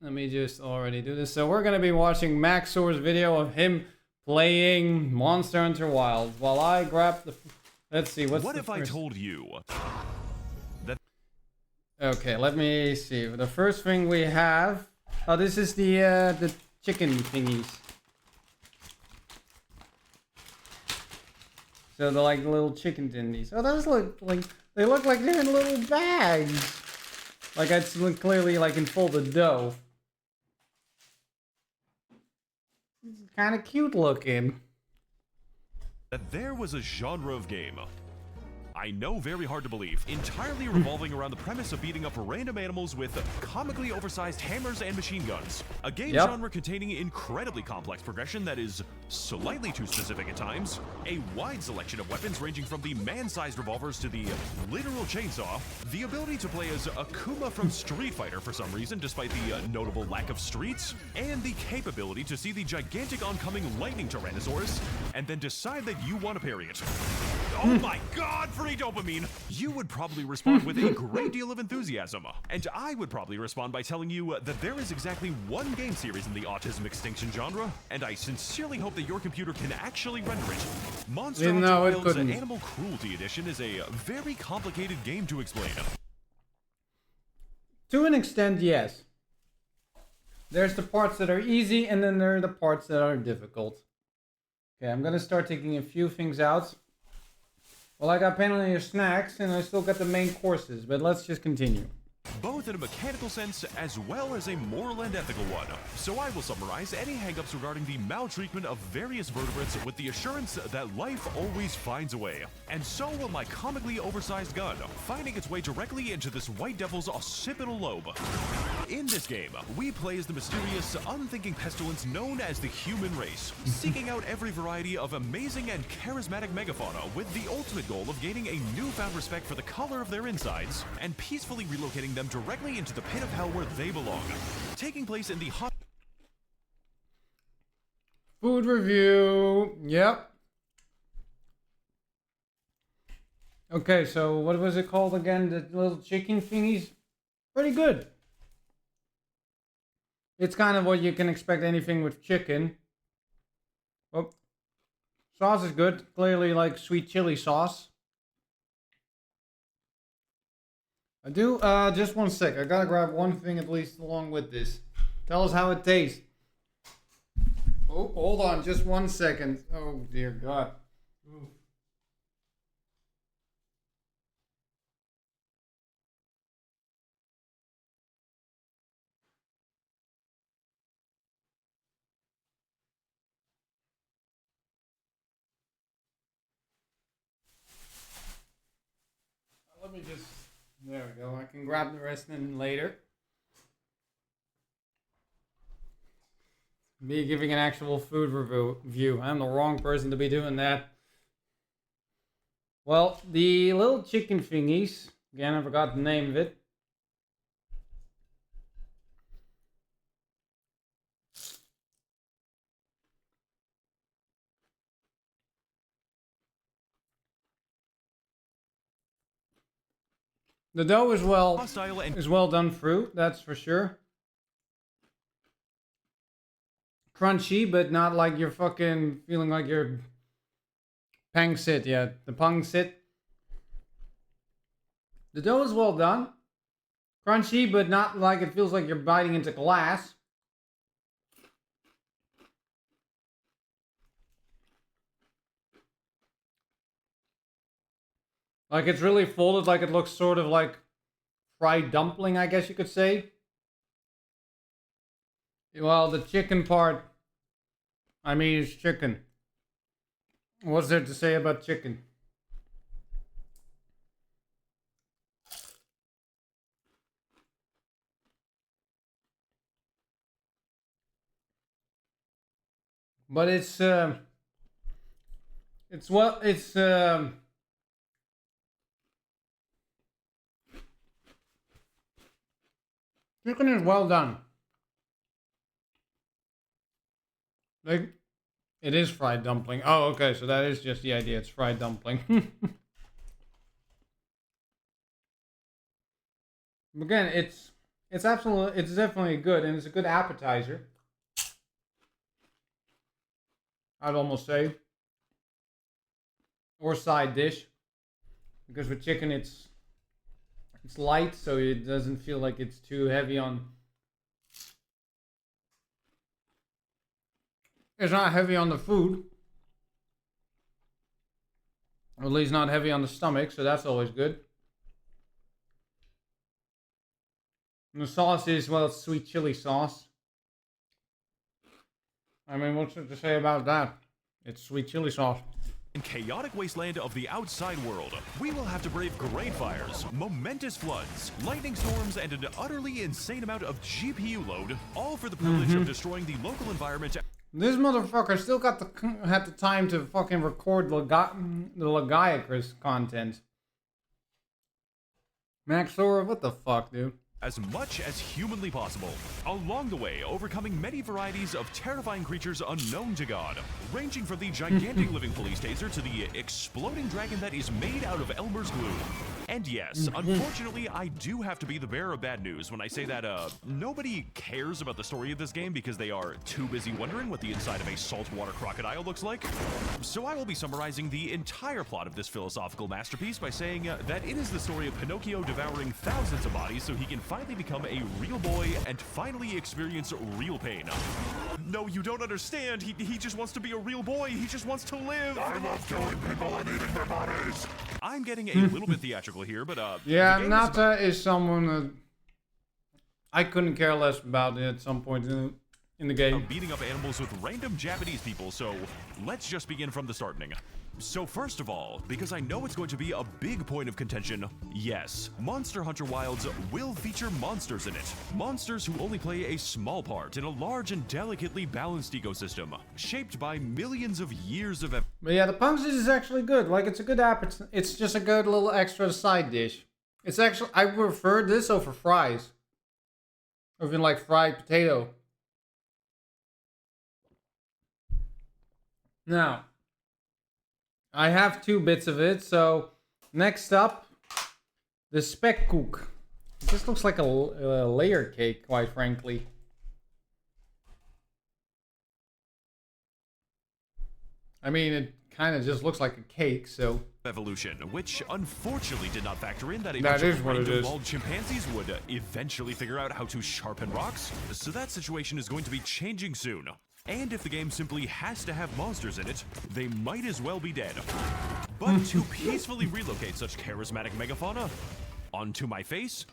Let me just already do this. So we're gonna be watching Maxor's video of him playing Monster Hunter Wilds while I grab the. Let's see what's What the if first... I told you that? Okay, let me see. The first thing we have. Oh, this is the chicken thingies. So they're like little chicken thingies. Oh, those look like they look like they're in little bags. Like it's clearly like in folded dough. Kind of cute looking. That there was a genre of game. I know, very hard to believe, entirely revolving around the premise of beating up random animals with comically oversized hammers and machine guns. A game genre containing incredibly complex progression that is slightly too specific at times, a wide selection of weapons ranging from the man-sized revolvers to the literal chainsaw, the ability to play as Akuma from Street Fighter for some reason despite the notable lack of streets, and the capability to see the gigantic oncoming lightning tyrannosaurus and then decide that you want to parry it. Oh my god, free dopamine! You would probably respond with a great deal of enthusiasm, and I would probably respond by telling you that there is exactly one game series in the autism extinction genre, and I sincerely hope that your computer can actually render it. Monster Hunter Wilds Animal Cruelty Edition is a very complicated game to explain. To an extent, yes. There's the parts that are easy, and then there are the parts that are difficult. Okay, I'm gonna start taking a few things out. Well, I got plenty of snacks, and I still got the main courses, but let's just continue. Both in a mechanical sense as well as a moral and ethical one. So I will summarize any hangups regarding the maltreatment of various vertebrates with the assurance that life always finds a way. And so will my comically oversized gun, finding its way directly into this white devil's occipital lobe. In this game, we play as the mysterious, unthinking pestilence known as the human race, seeking out every variety of amazing and charismatic megafauna with the ultimate goal of gaining a newfound respect for the color of their insides and peacefully relocating them directly into the pit of hell where they belong. Taking place in the hot... Food review. Yep. Okay, so what was it called again? The little chicken thingies? Pretty good. It's kind of what you can expect anything with chicken. Oh. Sauce is good. Clearly like sweet chili sauce. I do, just one sec. I gotta grab one thing at least along with this. Tell us how it tastes. Oh, hold on, just 1 second. Oh, dear God. Ooh. Let me just... There we go. I can grab the rest in later. Me giving an actual food review. I'm the wrong person to be doing that. Well, the little chicken thingies. Again, I forgot the name of it. The dough is well done through, that's for sure. Crunchy, but not like you're fucking feeling like you're pang sit, yeah, the pang sit. The dough is well done. Crunchy, but not like it feels like you're biting into glass. Like it's really folded, like it looks sort of like fried dumpling, I guess you could say. Well, the chicken part, I mean, it's chicken. What's there to say about chicken? But it's chicken is well done. Like, it is fried dumpling. Oh, okay, so that is just the idea. It's fried dumpling. Again, it's definitely good, and it's a good appetizer. I'd almost say, or side dish, because with chicken it's light, so it doesn't feel like it's too heavy on. It's not heavy on the food, or at least not heavy on the stomach, so that's always good. And the sauce is, well, it's sweet chili sauce. I mean, what's there to say about that? It's sweet chili sauce. In chaotic wasteland of the outside world, we will have to brave great fires, momentous floods, lightning storms, and an utterly insane amount of GPU load, all for the privilege of destroying the local environment. This motherfucker still had the time to fucking record the Lagiacrus content. Max Thor, what the fuck, dude? As much as humanly possible. Along the way, overcoming many varieties of terrifying creatures unknown to God, ranging from the gigantic living police taser to the exploding dragon that is made out of Elmer's glue. And yes, unfortunately, I do have to be the bearer of bad news when I say that nobody cares about the story of this game because they are too busy wondering what the inside of a saltwater crocodile looks like. So I will be summarizing the entire plot of this philosophical masterpiece by saying that it is the story of Pinocchio devouring thousands of bodies so he can finally become a real boy and finally experience real pain. No, you don't understand. He just wants to be a real boy. He just wants to live. I love killing people and eating their bodies. I'm getting a little bit theatrical here, but yeah, Nata is someone that I couldn't care less about at some point in the game. Beating up animals with random Japanese people, so let's just begin from the starting. So first of all, because I know it's going to be a big point of contention, yes, Monster Hunter Wilds will feature monsters in it. Monsters who only play a small part in a large and delicately balanced ecosystem, shaped by millions of years of evolution. But yeah, the pumpkins is actually good. Like, it's a good appetizer. It's just a good little extra side dish. It's actually, I prefer this over fries. Or even like fried potato. Now, I have 2 bits of it, so next up, the spekkoek. This looks like a layer cake, quite frankly. I mean, it kind of just looks like a cake, so... Evolution, which unfortunately did not factor in that a bunch of random bald chimpanzees would eventually figure out how to sharpen rocks, so that situation is going to be changing soon. And if the game simply has to have monsters in it, they might as well be dead. But to peacefully relocate such charismatic megafauna onto my face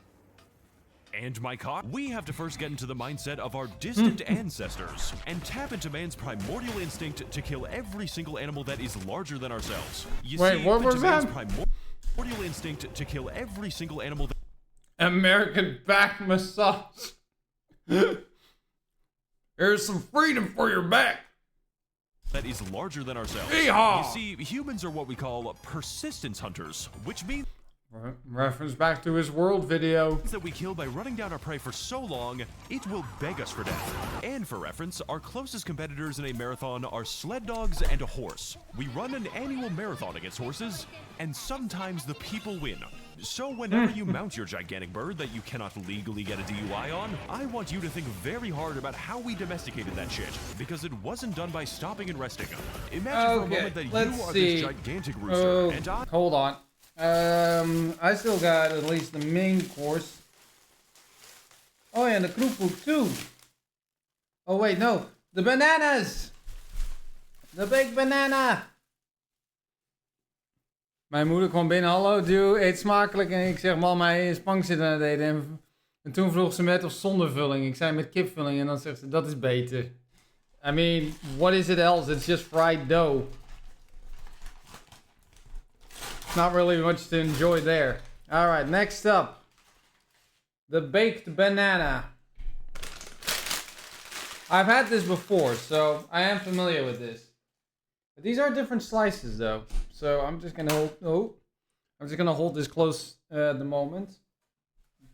and my cock, we have to first get into the mindset of our distant ancestors and tap into man's primordial instinct to kill every single animal that is larger than ourselves. You see, what was that? Primordial instinct to kill every single animal that American back massage. There's some freedom for your back. That is larger than ourselves. Yeehaw! You see, humans are what we call persistence hunters, which means reference back to his world video. That we kill by running down our prey for so long, it will beg us for death. And for reference, our closest competitors in a marathon are sled dogs and a horse. We run an annual marathon against horses, and sometimes the people win. So whenever you mount your gigantic bird that you cannot legally get a DUI on, I want you to think very hard about how we domesticated that shit, because it wasn't done by stopping and resting. Imagine for a moment that you are this gigantic rooster, and I... Hold on. I still got at least the main course. Oh yeah, and the kroephoek too. Oh wait, no. The bananas! The big banana! Mijn moeder kwam binnen, hallo dude, eet smakelijk. En ik zeg, man, hij is spankzitten aan het eten. En toen vroeg ze met of zonder vulling. Ik zei met kipvulling en dan zegt ze, dat is beter. I mean, what is it else? It's just fried dough. Not really much to enjoy there. Alright, next up. The baked banana. I've had this before, so I am familiar with this. But these are different slices though. So I'm just gonna hold I'm just gonna hold this close at the moment.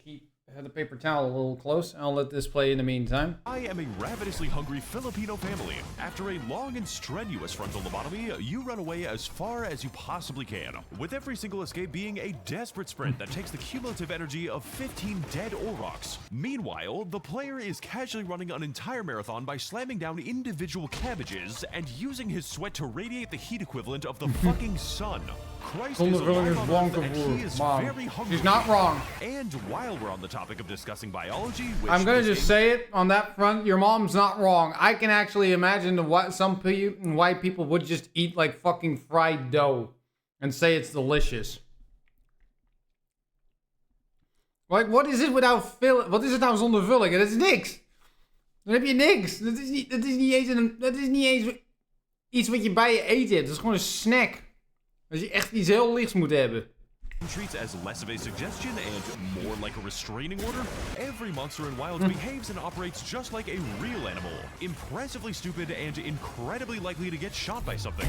Keep had the paper towel a little close. I'll let this play in the meantime. I am a ravenously hungry Filipino family. After a long and strenuous frontal lobotomy, you run away as far as you possibly can, with every single escape being a desperate sprint that takes the cumulative energy of 15 dead Aurochs. Meanwhile, the player is casually running an entire marathon by slamming down individual cabbages and using his sweat to radiate the heat equivalent of the fucking sun. Christ is alive on Earth, and he is very hungry. She's not wrong. And while we're on the topic of discussing biology, which I'm gonna just say it on that front. Your mom's not wrong. I can actually imagine what some white people would just eat like fucking fried dough and say it's delicious. Like, wat is het without vulling? Wat is het nou zonder vulling? Dat is niks. Dan heb je niks. Dat is niet eens iets wat je bij je eten hebt. Dat is gewoon een snack. Als je echt iets heel lichts moet hebben. Treats as less of a suggestion and more like a restraining order, every monster in Wilds behaves and operates just like a real animal. Impressively stupid and incredibly likely to get shot by something.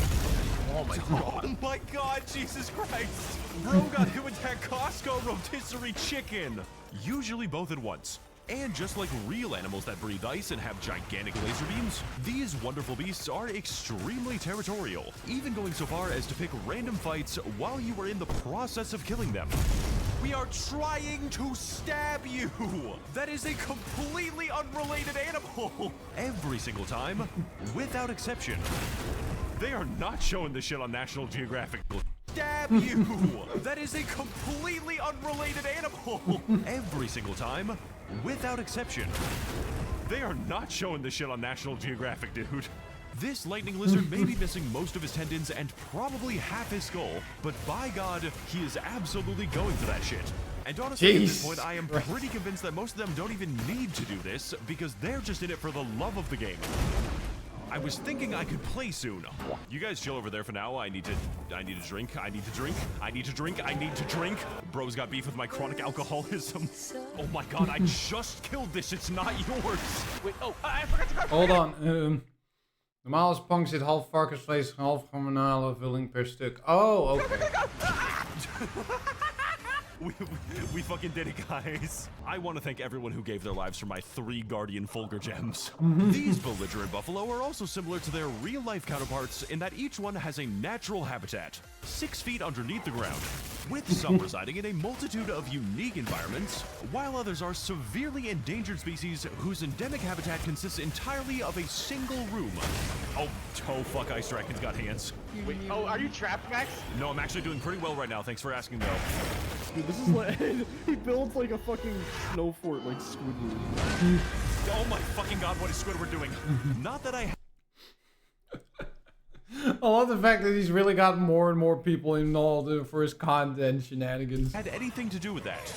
Oh my god. Oh my god, Jesus Christ! Bro got hit with that Costco rotisserie chicken! Usually both at once. And just like real animals that breathe ice and have gigantic laser beams, these wonderful beasts are extremely territorial, even going so far as to pick random fights while you are in the process of killing them. We are trying to stab you! That is a completely unrelated animal! Every single time, without exception. They are not showing this shit on National Geographic. Stab you! That is a completely unrelated animal! Every single time, without exception. They are not showing this shit on National Geographic, dude. This lightning lizard may be missing most of his tendons and probably half his skull, but by God, he is absolutely going for that shit. And honestly, at this point, I am pretty convinced that most of them don't even need to do this, because they're just in it for the love of the game. I was thinking I could play soon. You guys chill over there for now. I need to drink. I need to drink. Bro's got beef with my chronic alcoholism. Oh my god, I just killed this. It's not yours. Wait, oh, I forgot to grab. Hold on. Normaal is pang zit half varkensvlees, half garbanale vulling per stuk. Oh, okay. We fucking did it, guys. I want to thank everyone who gave their lives for my 3 Guardian Fulgur gems. These belligerent buffalo are also similar to their real-life counterparts in that each one has a natural habitat, 6 feet underneath the ground, with some residing in a multitude of unique environments, while others are severely endangered species whose endemic habitat consists entirely of a single room. Oh fuck, Ice Dragon's got hands. Wait, oh, are you trapped, Max? No, I'm actually doing pretty well right now. Thanks for asking, though. Dude, this is like he builds like a fucking snow fort like Squidward. Oh my fucking god, what is Squidward doing? Not that I I love the fact that he's really got more and more people involved for his content shenanigans. had anything to do with that.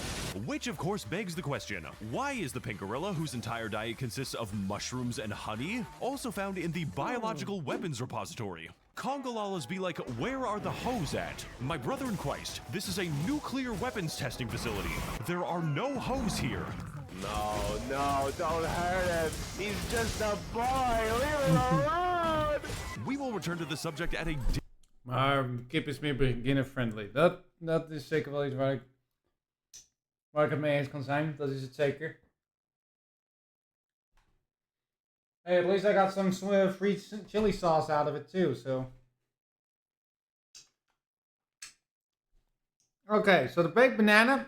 Which of course begs the question, why is the pink gorilla, whose entire diet consists of mushrooms and honey, also found in the biological weapons repository? Congolalas be like, where are the hoes at? My brother in Christ, this is a nuclear weapons testing facility. There are no hoes here. No, don't hurt him. He's just a boy. Leave him alone. We will return to the subject at a Maar kip is meer beginner friendly. Dat is zeker wel iets waar ik het mee eens kan zijn. Dat is het zeker. Hey, at least I got some free chili sauce out of it too, so. Okay, so the baked banana.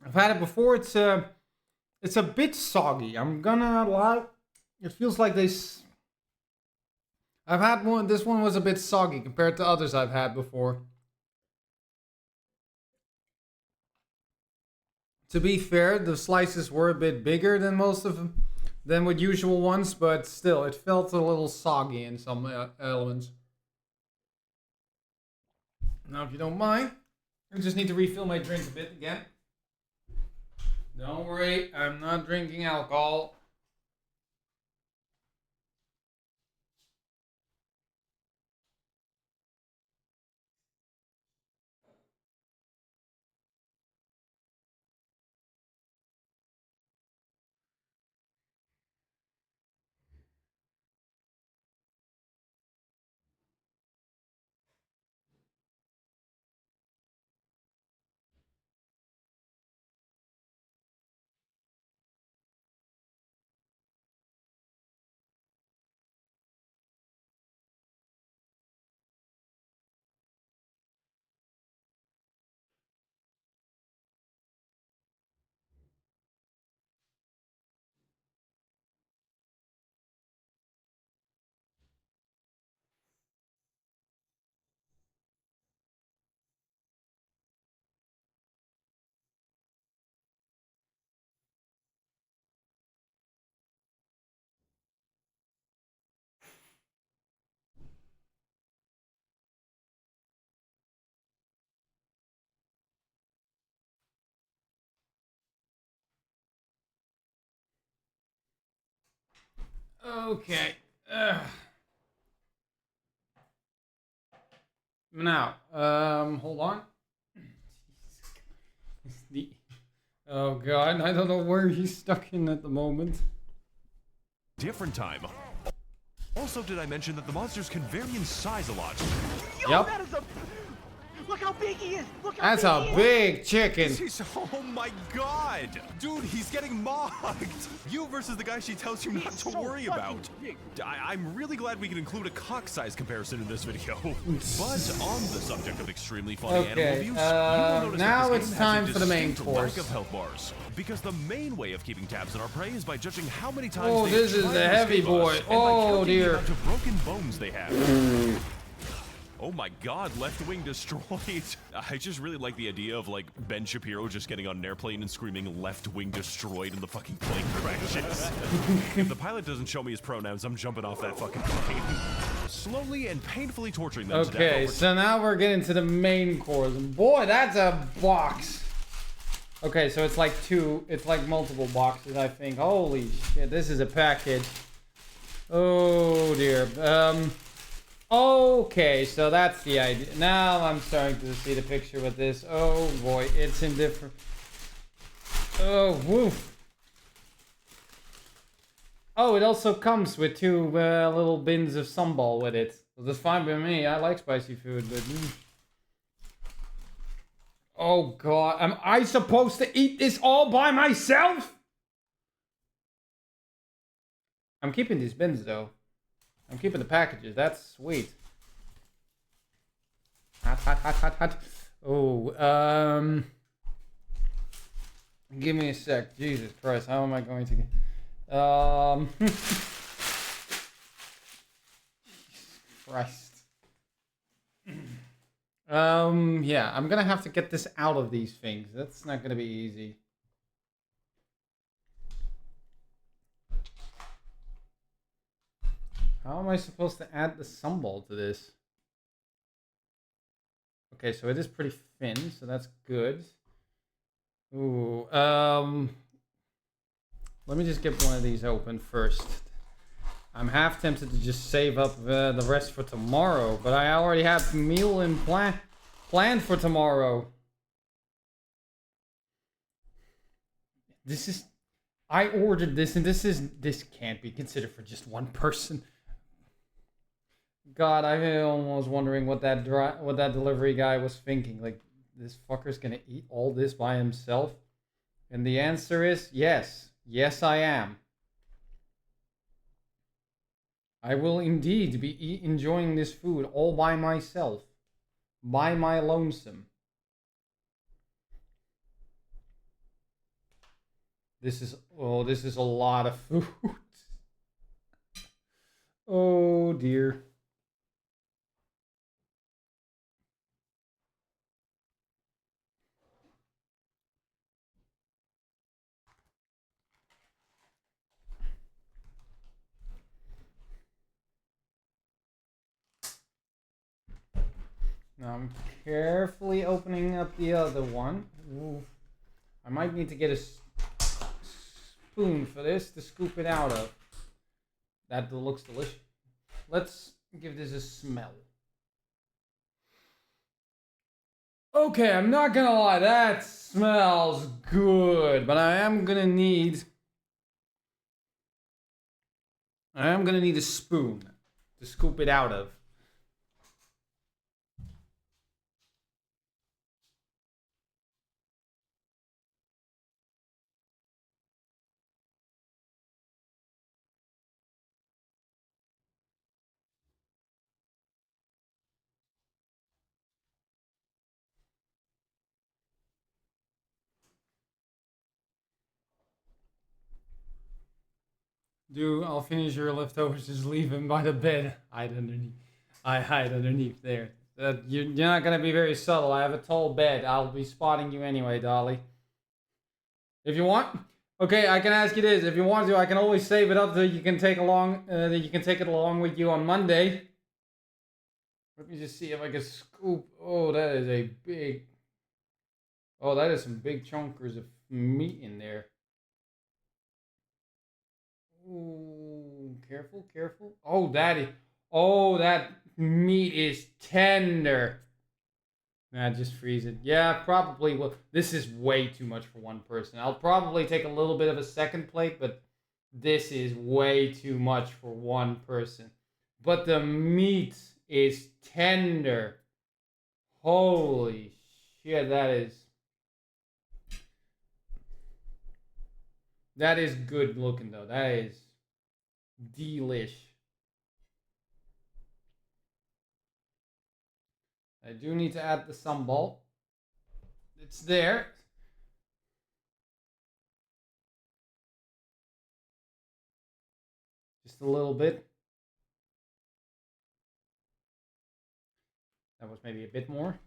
I've had it before. It's a bit soggy. I'm gonna lie. It feels like this. I've had one. This one was a bit soggy compared to others I've had before. To be fair, the slices were a bit bigger than most of them, than with usual ones, but still, it felt a little soggy in some elements. Now, if you don't mind, I just need to refill my drink a bit again. Don't worry, I'm not drinking alcohol. Okay. Ugh. Now, hold on. Oh god, I don't know where he's stuck in at the moment. Different time. Also, did I mention that the monsters can vary in size a lot? Yo, Yep. that is a... Look how big he is! Look how That's big a he is! big chicken. Oh my god! Dude, he's getting mocked! You versus the guy she tells you not He's to so worry fucking about. big. I'm really glad we can include a cock size comparison in this video. But on the subject of extremely funny animal Okay, abuse, you will notice now that it's this game time has a for the main distinct course. lack of health bars. Because the main way of keeping tabs on our prey is by judging how many times Oh, they this is tried the to heavy escape boy. us, and by Oh, counting the dear. amount of broken bones they have. Oh my god, left wing destroyed. I just really like the idea of like Ben Shapiro just getting on an airplane and screaming left wing destroyed and the fucking plane crashes. If the pilot doesn't show me his pronouns, I'm jumping off that fucking plane. Slowly and painfully torturing them to death Okay, over so now we're getting to the main course. Boy, that's a box. Okay, so it's like multiple boxes, I think. Holy shit, this is a package. Oh dear. Okay, so that's the idea. Now I'm starting to see the picture with this. Oh boy, it's in different. Oh, woof. Oh, it also comes with two little bins of sambal with it. So that's fine by me. I like spicy food, but. Oh god, am I supposed to eat this all by myself? I'm keeping these bins though. I'm keeping the packages. That's sweet. Hot, hot, hot, hot, hot. Oh, give me a sec. Jesus Christ, how am I going to get... Jesus Christ. Yeah, I'm gonna have to get this out of these things. That's not gonna be easy. How am I supposed to add the sambal to this? Okay, so it is pretty thin, so that's good. Ooh, let me just get one of these open first. I'm half tempted to just save up the rest for tomorrow, but I already have meal and planned for tomorrow. This is... I ordered this, and this can't be considered for just one person. God, I'm almost wondering what that delivery guy was thinking. Like, this fucker's gonna eat all this by himself? And the answer is yes. Yes, I am. I will indeed be enjoying this food all by myself. By my lonesome. This is a lot of food. Oh dear. Now I'm carefully opening up the other one. Ooh. I might need to get a spoon for this to scoop it out of. That looks delicious. Let's give this a smell. Okay, I'm not gonna lie, that smells good, but I am gonna need a spoon to scoop it out of. Dude, I'll finish your leftovers. Just leave them by the bed. Hide underneath. I hide underneath there. You're not gonna be very subtle. I have a tall bed. I'll be spotting you anyway, Dolly. If you want, okay, I can ask you this. If you want to, I can always save it up so you can take along. That you can take it along with you on Monday. Let me just see if I can scoop. Oh, that is a big. Oh, that is some big chunkers of meat in there. Ooh, careful. Careful, careful. Oh, that meat is tender. Nah, just freeze it. Yeah, probably. Well, this is way too much for one person. I'll probably take a little bit of a second plate, but this is way too much for one person. But the meat is tender. Holy shit, that is good looking though. That is delish. I do need to add the sambal. It's there. Just a little bit. That was maybe a bit more.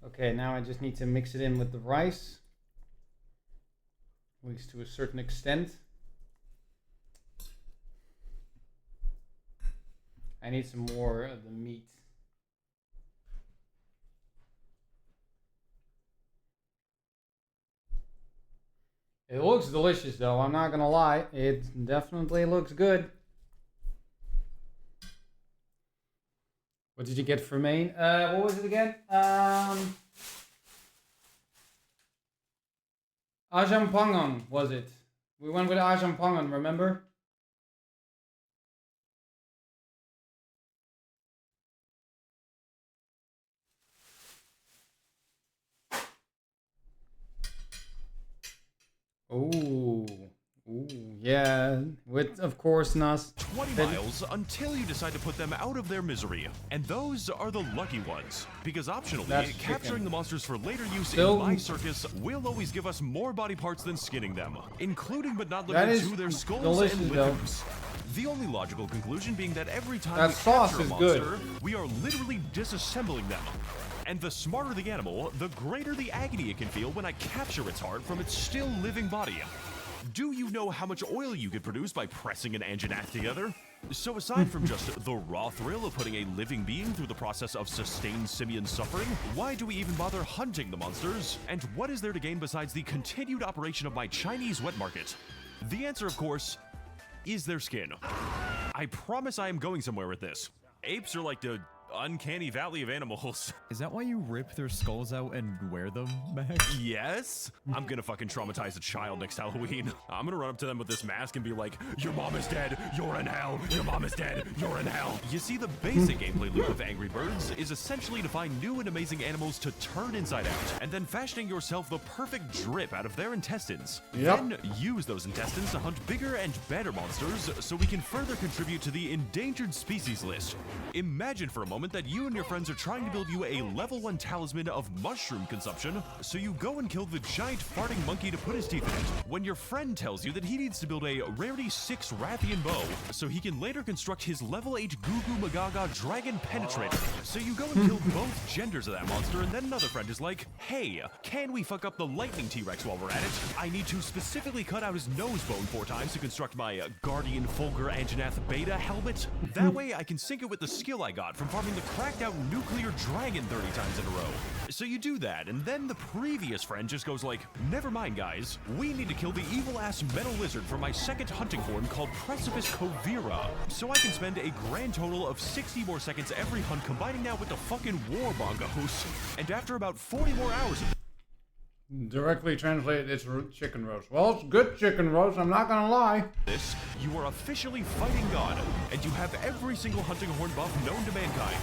Okay, now I just need to mix it in with the rice. At least to a certain extent. I need some more of the meat. It looks delicious though, I'm not gonna lie. It definitely looks good. What did you get for main? What was it again? Ajam Pangon was it? We went with Ajam Pangon, remember? Ooh, yeah. With, of course, Nas. 20 miles until you decide to put them out of their misery. And those are the lucky ones. Because optionally, That's capturing chicken. the monsters for later use Still- in my circus will always give us more body parts than skinning them, including but not That limited is to their skulls delicious, and though. limbs. The only logical conclusion being that every time That we sauce capture a is monster, good. we are literally disassembling them. And the smarter the animal, the greater the agony it can feel when I capture its heart from its still living body. Do you know how much oil you could produce by pressing an anginath together? So aside from just the raw thrill of putting a living being through the process of sustained simian suffering, why do we even bother hunting the monsters? And what is there to gain besides the continued operation of my Chinese wet market? The answer, of course, is their skin. I promise I am going somewhere with this. Apes are like the uncanny valley of animals. Is that why you rip their skulls out and wear them, Max? Yes? I'm gonna fucking traumatize a child next Halloween. I'm gonna run up to them with this mask and be like, your mom is dead, you're in hell, your mom is dead, you're in hell. You see, the basic gameplay loop of Angry Birds is essentially to find new and amazing animals to turn inside out, and then fashioning yourself the perfect drip out of their intestines. Yep. Then use those intestines to hunt bigger and better monsters so we can further contribute to the endangered species list. Imagine for a moment that you and your friends are trying to build you a level 1 talisman of mushroom consumption, so you go and kill the giant farting monkey to put his teeth in it. When your friend tells you that he needs to build a rarity 6 Rathian bow, so he can later construct his level 8 Goo Goo Magaga dragon penetrator. So you go and kill both genders of that monster, and then another friend is like, hey, can we fuck up the lightning T-Rex while we're at it? I need to specifically cut out his nose bone 4 times to construct my Guardian Fulgur Anginath Beta helmet. That way I can sync it with the skill I got from farming the cracked out nuclear dragon 30 times in a row. So you do that, and then the previous friend just goes like, never mind guys, we need to kill the evil ass metal lizard from my second hunting form called Precipice Covira, so I can spend a grand total of 60 more seconds every hunt combining that with the fucking war bongos. And after about 40 more hours of Directly translated, it's chicken roast. Well, it's good chicken roast, I'm not gonna lie. this, you are officially fighting God, and you have every single hunting horn buff known to mankind.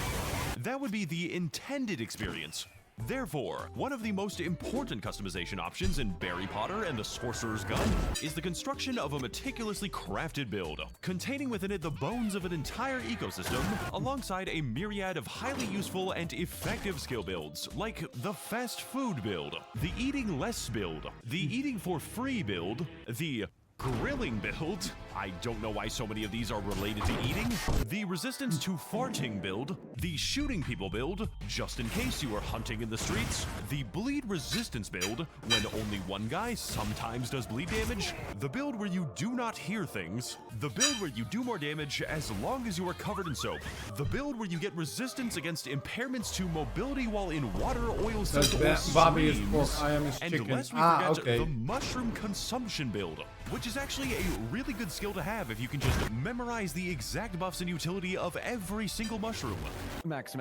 That would be the intended experience. Therefore, one of the most important customization options in Barry Potter and the Sorcerer's Gun is the construction of a meticulously crafted build, containing within it the bones of an entire ecosystem, alongside a myriad of highly useful and effective skill builds, like the fast food build, the eating less build, the eating for free build, the grilling build, I don't know why so many of these are related to eating, the resistance to farting build, the shooting people build, just in case you are hunting in the streets, the bleed resistance build, when only one guy sometimes does bleed damage, the build where you do not hear things, the build where you do more damage as long as you are covered in soap, the build where you get resistance against impairments to mobility while in water, oil, silt, or Bobby is streams, pork, I am his and chicken. lest we Ah, forget okay. the mushroom consumption build, which is is actually a really good skill to have if you can just memorize the exact buffs and utility of every single mushroom. Max,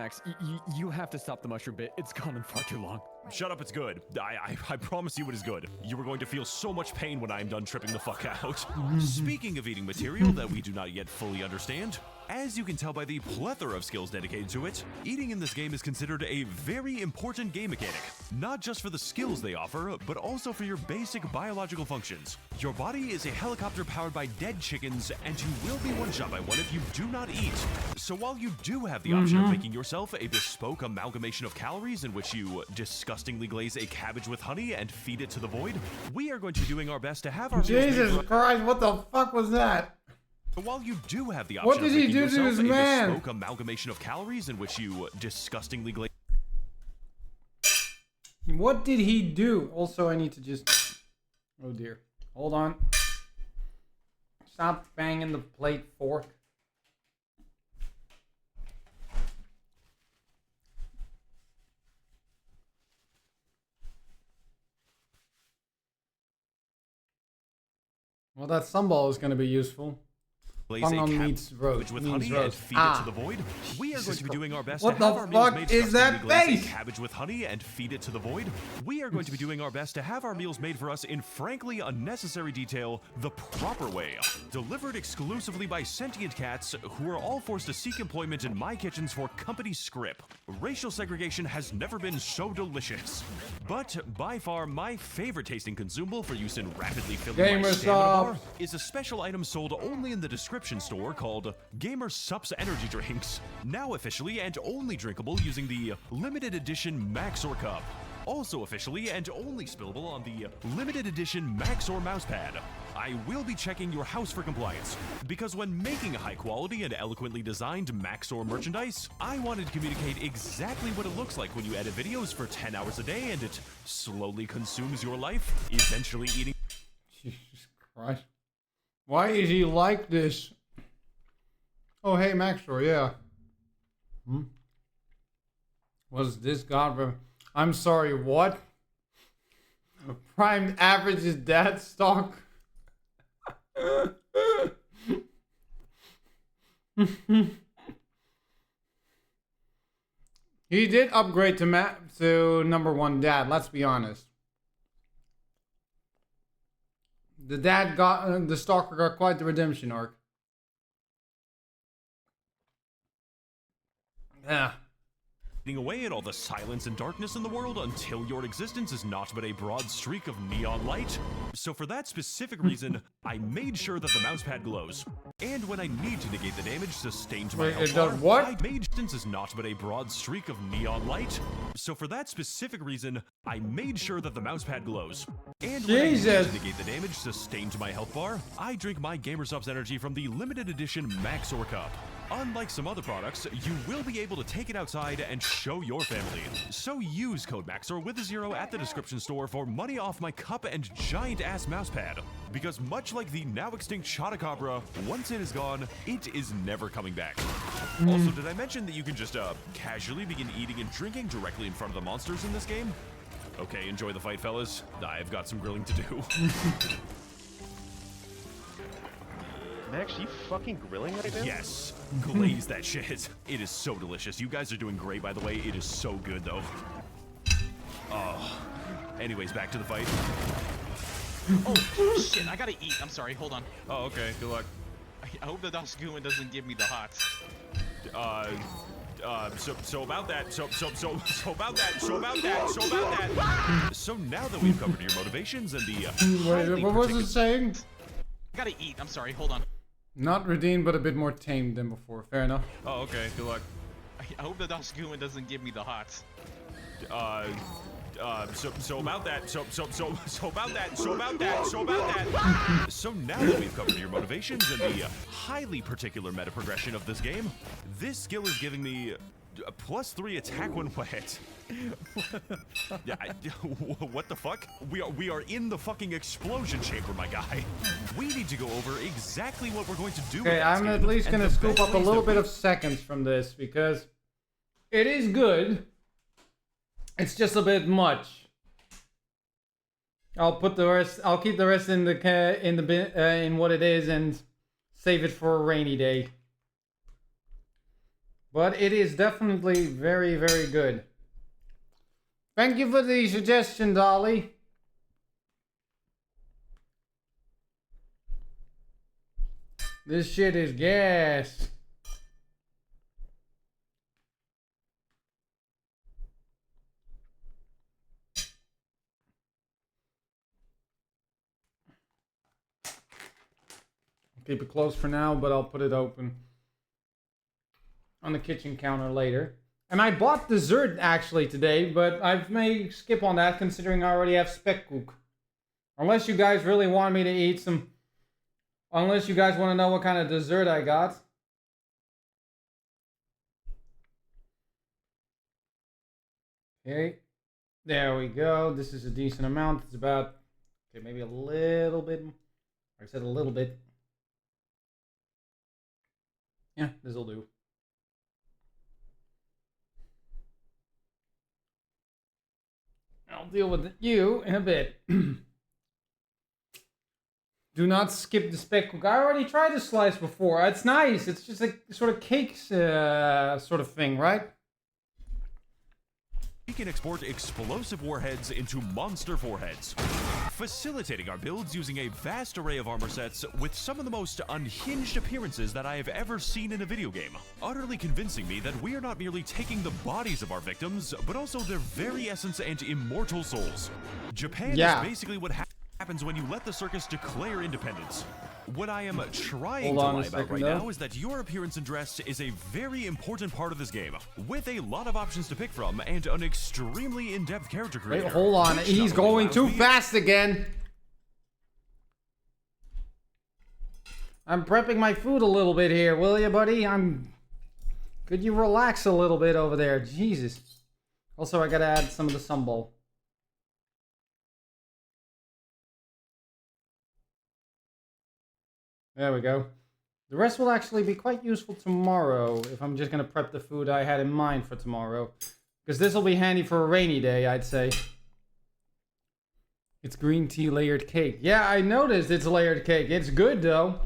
you have to stop the mushroom bit. It's gone on far too long. Shut up, it's good. I promise you it is good. You are going to feel so much pain when I am done tripping the fuck out. Speaking of eating material that we do not yet fully understand, as you can tell by the plethora of skills dedicated to it, eating in this game is considered a very important game mechanic. Not just for the skills they offer, but also for your basic biological functions. Your body is a helicopter powered by dead chickens, and you will be one-shot by one if you do not eat. So while you do have the option of making yourself a bespoke amalgamation of calories in which you disgustingly glaze a cabbage with honey and feed it to the void, we are going to be doing our best to have our Jesus Christ, what the fuck was that? while you do have the option What did of he making do to yourself his a man? bespoke amalgamation of calories in which you disgustingly glaze. What did he do? Also, I need to just... Oh dear. Hold on. Stop banging the plate fork. Well, that sambal is going to be useful. Glaze Fun a on cabbage meats roast. with Means honey and roast. feed it to the void. We are going to be doing our best What to have the our meals fuck made is that disgustingly glaze face? a cabbage with honey and feed it to the void. We are going to be doing our best to have our meals made for us in frankly unnecessary detail the proper way. Delivered exclusively by sentient cats who are all forced to seek employment in my kitchens for company scrip. Racial segregation has never been so delicious. But by far my favorite tasting consumable for use in rapidly filling my Gamer stamina bar subs. is a special item sold only in the description store called Gamer Sups Energy Drinks, now officially and only drinkable using the limited edition Maxor Cup. Also officially and only spillable on the limited edition Maxor Mousepad. I will be checking your house for compliance, because when making a high quality and eloquently designed Maxor merchandise, I wanted to communicate exactly what it looks like when you edit videos for 10 hours a day and it slowly consumes your life, eventually eating. Jesus Christ. Why is he like this? Oh, hey, Maxor, yeah. Was this God? I'm sorry, what? Prime average is dad stock? He did upgrade to number one dad, let's be honest. The dad got, the stalker got quite the redemption arc. Yeah. Away at all the silence and darkness in the world until your existence is naught but a broad streak of neon light. So for that specific reason, I made sure that the mousepad glows. And when I need to negate the damage sustained to my Wait, health it does bar, what? I made instance is naught but a broad streak of neon light. So for that specific reason, I made sure that the mousepad glows. And when I need Jesus. to negate the damage sustained to my health bar, I drink my GamerSupps energy from the limited edition Maxor Cup. Unlike some other products, you will be able to take it outside and show your family. So use code MAXOR with a 0 at the description store for money off my cup and giant ass mousepad. Because much like the now extinct Chotacabra, once it is gone, it is never coming back. Also, did I mention that you can just casually begin eating and drinking directly in front of the monsters in this game? Okay, enjoy the fight, fellas. I've got some grilling to do. Max, you fucking grilling right now? Yes, glaze that shit. It is so delicious. You guys are doing great, by the way. It is so good, though. Oh. Anyways, back to the fight. Oh, shit, I gotta eat. I'm sorry, hold on. Oh, okay. Good luck. I hope the Dasgoon doesn't give me the hots. So about that. So about that. So now that we've covered your motivations and the Wait, what was it saying? I gotta eat. I'm sorry, hold on. Not redeemed, but a bit more tamed than before. Fair enough. Oh, okay. Good luck. I hope the Dasgoon doesn't give me the hots. So about that. So about that. So now that we've covered your motivations and the highly particular meta progression of this game, this skill is giving me a +3 attack when wet. Yeah, what the fuck? We are in the fucking explosion chamber, my guy. We need to go over exactly what we're going to do. Okay, with that I'm skin at least and gonna the scoop best up a ways little that bit we- of seconds from this because it is good. It's just a bit much. I'll put the rest. I'll keep the rest in the bin in what it is and save it for a rainy day. But it is definitely very, very good. Thank you for the suggestion, Dolly. This shit is gas. Keep it closed for now, but I'll put it open on the kitchen counter later. And I bought dessert actually today, but I may skip on that considering I already have spekkoek. Unless you guys really want me to eat some... Unless you guys want to know what kind of dessert I got. Okay. There we go. This is a decent amount. It's about... Okay, maybe a little bit... I said a little bit. Yeah, this'll do. I'll deal with you in a bit. Do not skip the spekkoek. I already tried the slice before. It's nice. It's just a sort of cakes sort of thing, right? We can export explosive warheads into monster foreheads, facilitating our builds using a vast array of armor sets with some of the most unhinged appearances that I have ever seen in a video game, utterly convincing me that we are not merely taking the bodies of our victims, but also their very essence and immortal souls. Japan is basically what happens when you let the circus declare independence. What I am trying to lie about right now is that your appearance and dress is a very important part of this game, with a lot of options to pick from and an extremely in-depth character creator. Wait, hold on. He's going too fast again. I'm prepping my food a little bit here, will you, buddy? Could you relax a little bit over there? Jesus. Also, I gotta add some of the sambal. There we go. The rest will actually be quite useful tomorrow if I'm just going to prep the food I had in mind for tomorrow. Because this will be handy for a rainy day, I'd say. It's green tea layered cake. Yeah, I noticed it's layered cake. It's good, though.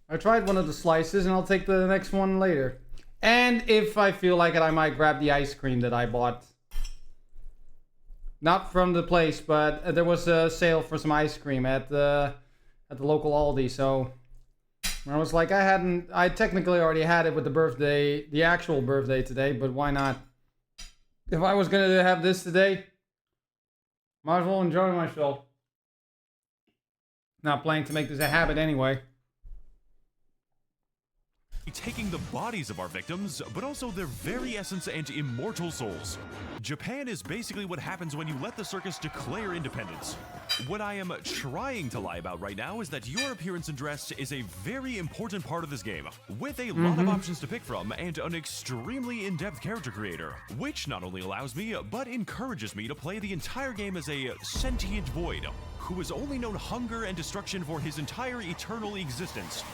I tried one of the slices, and I'll take the next one later. And if I feel like it, I might grab the ice cream that I bought. Not from the place, but there was a sale for some ice cream at the local Aldi, so I was like, I technically already had it with the actual birthday today, but why not? If I was gonna have this today, might as well enjoy myself. Not planning to make this a habit anyway. Taking the bodies of our victims, but also their very essence and immortal souls. Japan is basically what happens when you let the circus declare independence. What I am trying to lie about right now is that your appearance and dress is a very important part of this game, with a lot of options to pick from and an extremely in-depth character creator, which not only allows me, but encourages me to play the entire game as a sentient void, who has only known hunger and destruction for his entire eternal existence.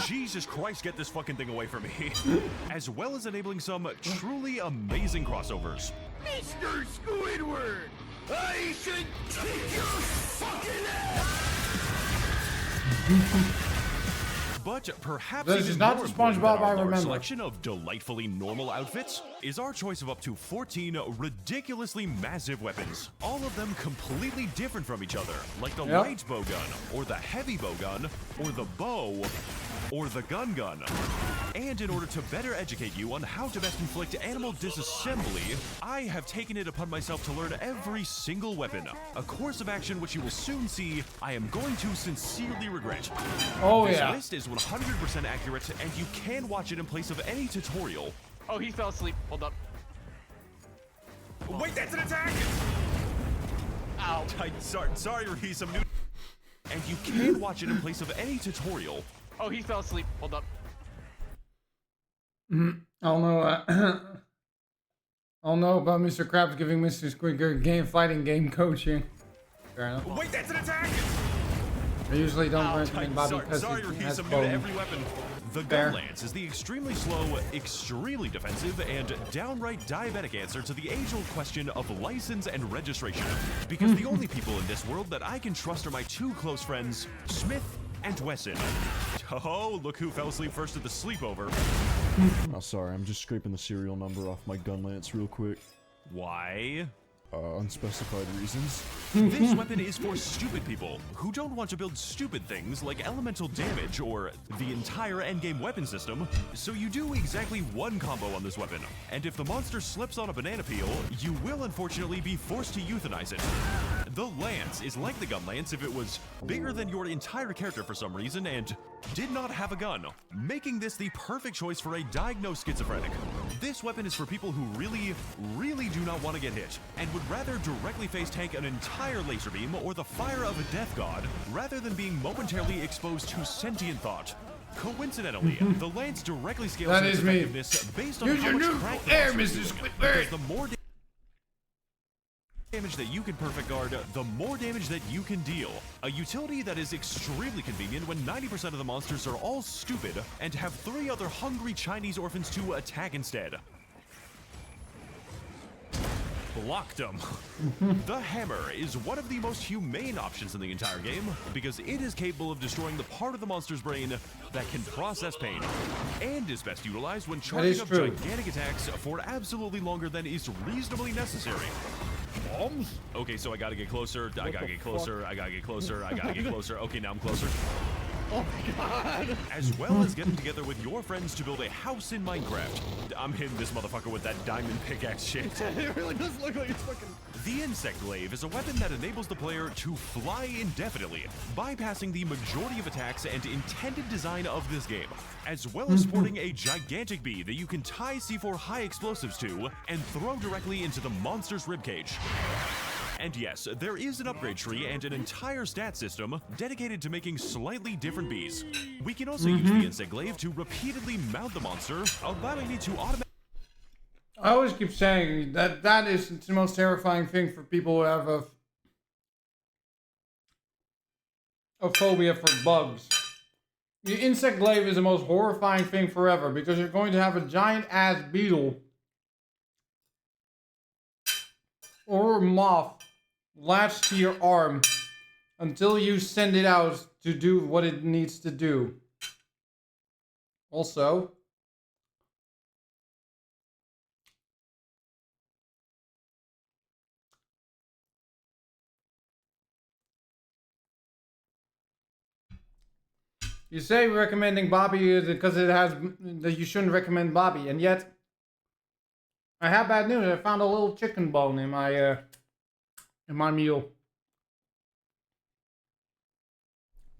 Jesus Christ, get this fucking thing away from me. As well as enabling some truly amazing crossovers. Mr. Squidward, I should kick your fucking ass! But perhaps This even is not more the important SpongeBob than our I large remember. selection of delightfully normal outfits is our choice of up to 14 ridiculously massive weapons, all of them completely different from each other, like the light bow gun, or the heavy bow gun, or the bow, or the gun. And in order to better educate you on how to best inflict animal disassembly, I have taken it upon myself to learn every single weapon, a course of action which you will soon see I am going to sincerely regret. Oh, This yeah. list is 100% accurate, and you can watch it in place of any tutorial. Oh, he fell asleep. Hold up. Wait, that's an attack! Ow. Sorry, Reese, I'm new. And you can watch it in place of any tutorial. Oh, he fell asleep. Hold up. I'll know. I'll know about Mr. Krabs giving Mr. Squidward fighting game coaching. Fair enough. Wait, that's an attack! I usually don't recommend Bobby because Sorry, he Reese, has I'm new to bone. every weapon. The Fair. gun lance is the extremely slow, extremely defensive, and downright diabetic answer to the age-old question of license and registration. Because the only people in this world that I can trust are my two close friends, Smith and Wesson. Oh, look who fell asleep first at the sleepover. Oh, sorry, I'm just scraping the serial number off my gun lance real quick. Why? Unspecified reasons. This weapon is for stupid people who don't want to build stupid things like elemental damage or the entire endgame weapon system. So you do exactly one combo on this weapon, and if the monster slips on a banana peel, you will unfortunately be forced to euthanize it. The lance is like the gun lance if it was bigger than your entire character for some reason and did not have a gun, making this the perfect choice for a diagnosed schizophrenic. This weapon is for people who really do not want to get hit and would rather directly face tank an entire laser beam or the fire of a death god rather than being momentarily exposed to sentient thought. Coincidentally, the lance directly scales That its is me. effectiveness based on Use how your much neutral crack the air, monster Mr. is doing, Squidward. because the more damage that you can perfect guard, the more damage that you can deal. A utility that is extremely convenient when 90% of the monsters are all stupid and have 3 other hungry Chinese orphans to attack instead. Blocked them. The hammer is one of the most humane options in the entire game because it is capable of destroying the part of the monster's brain that can process pain, and is best utilized when charging up true. gigantic attacks for absolutely longer than is reasonably necessary. Bombs? Okay, so I gotta get closer, I gotta the get closer, fuck? I gotta get closer, I gotta get closer. Okay, now I'm closer. Oh my god! As well as getting together with your friends to build a house in Minecraft. I'm hitting this motherfucker with that diamond pickaxe shit. It really does look like it's fucking... The insect glaive is a weapon that enables the player to fly indefinitely, bypassing the majority of attacks and intended design of this game, as well as sporting a gigantic bee that you can tie C4 high explosives to and throw directly into the monster's ribcage. And yes, there is an upgrade tree and an entire stat system dedicated to making slightly different bees. We can also use the insect glaive to repeatedly mount the monster, allowing me to automatically... I always keep saying that that is the most terrifying thing for people who have a phobia for bugs. The insect glaive is the most horrifying thing forever because you're going to have a giant ass beetle or moth latched to your arm until you send it out to do what it needs to do. Also, you say recommending Bobby because it has that you shouldn't recommend Bobby, and yet I have bad news. I found a little chicken bone in my meal.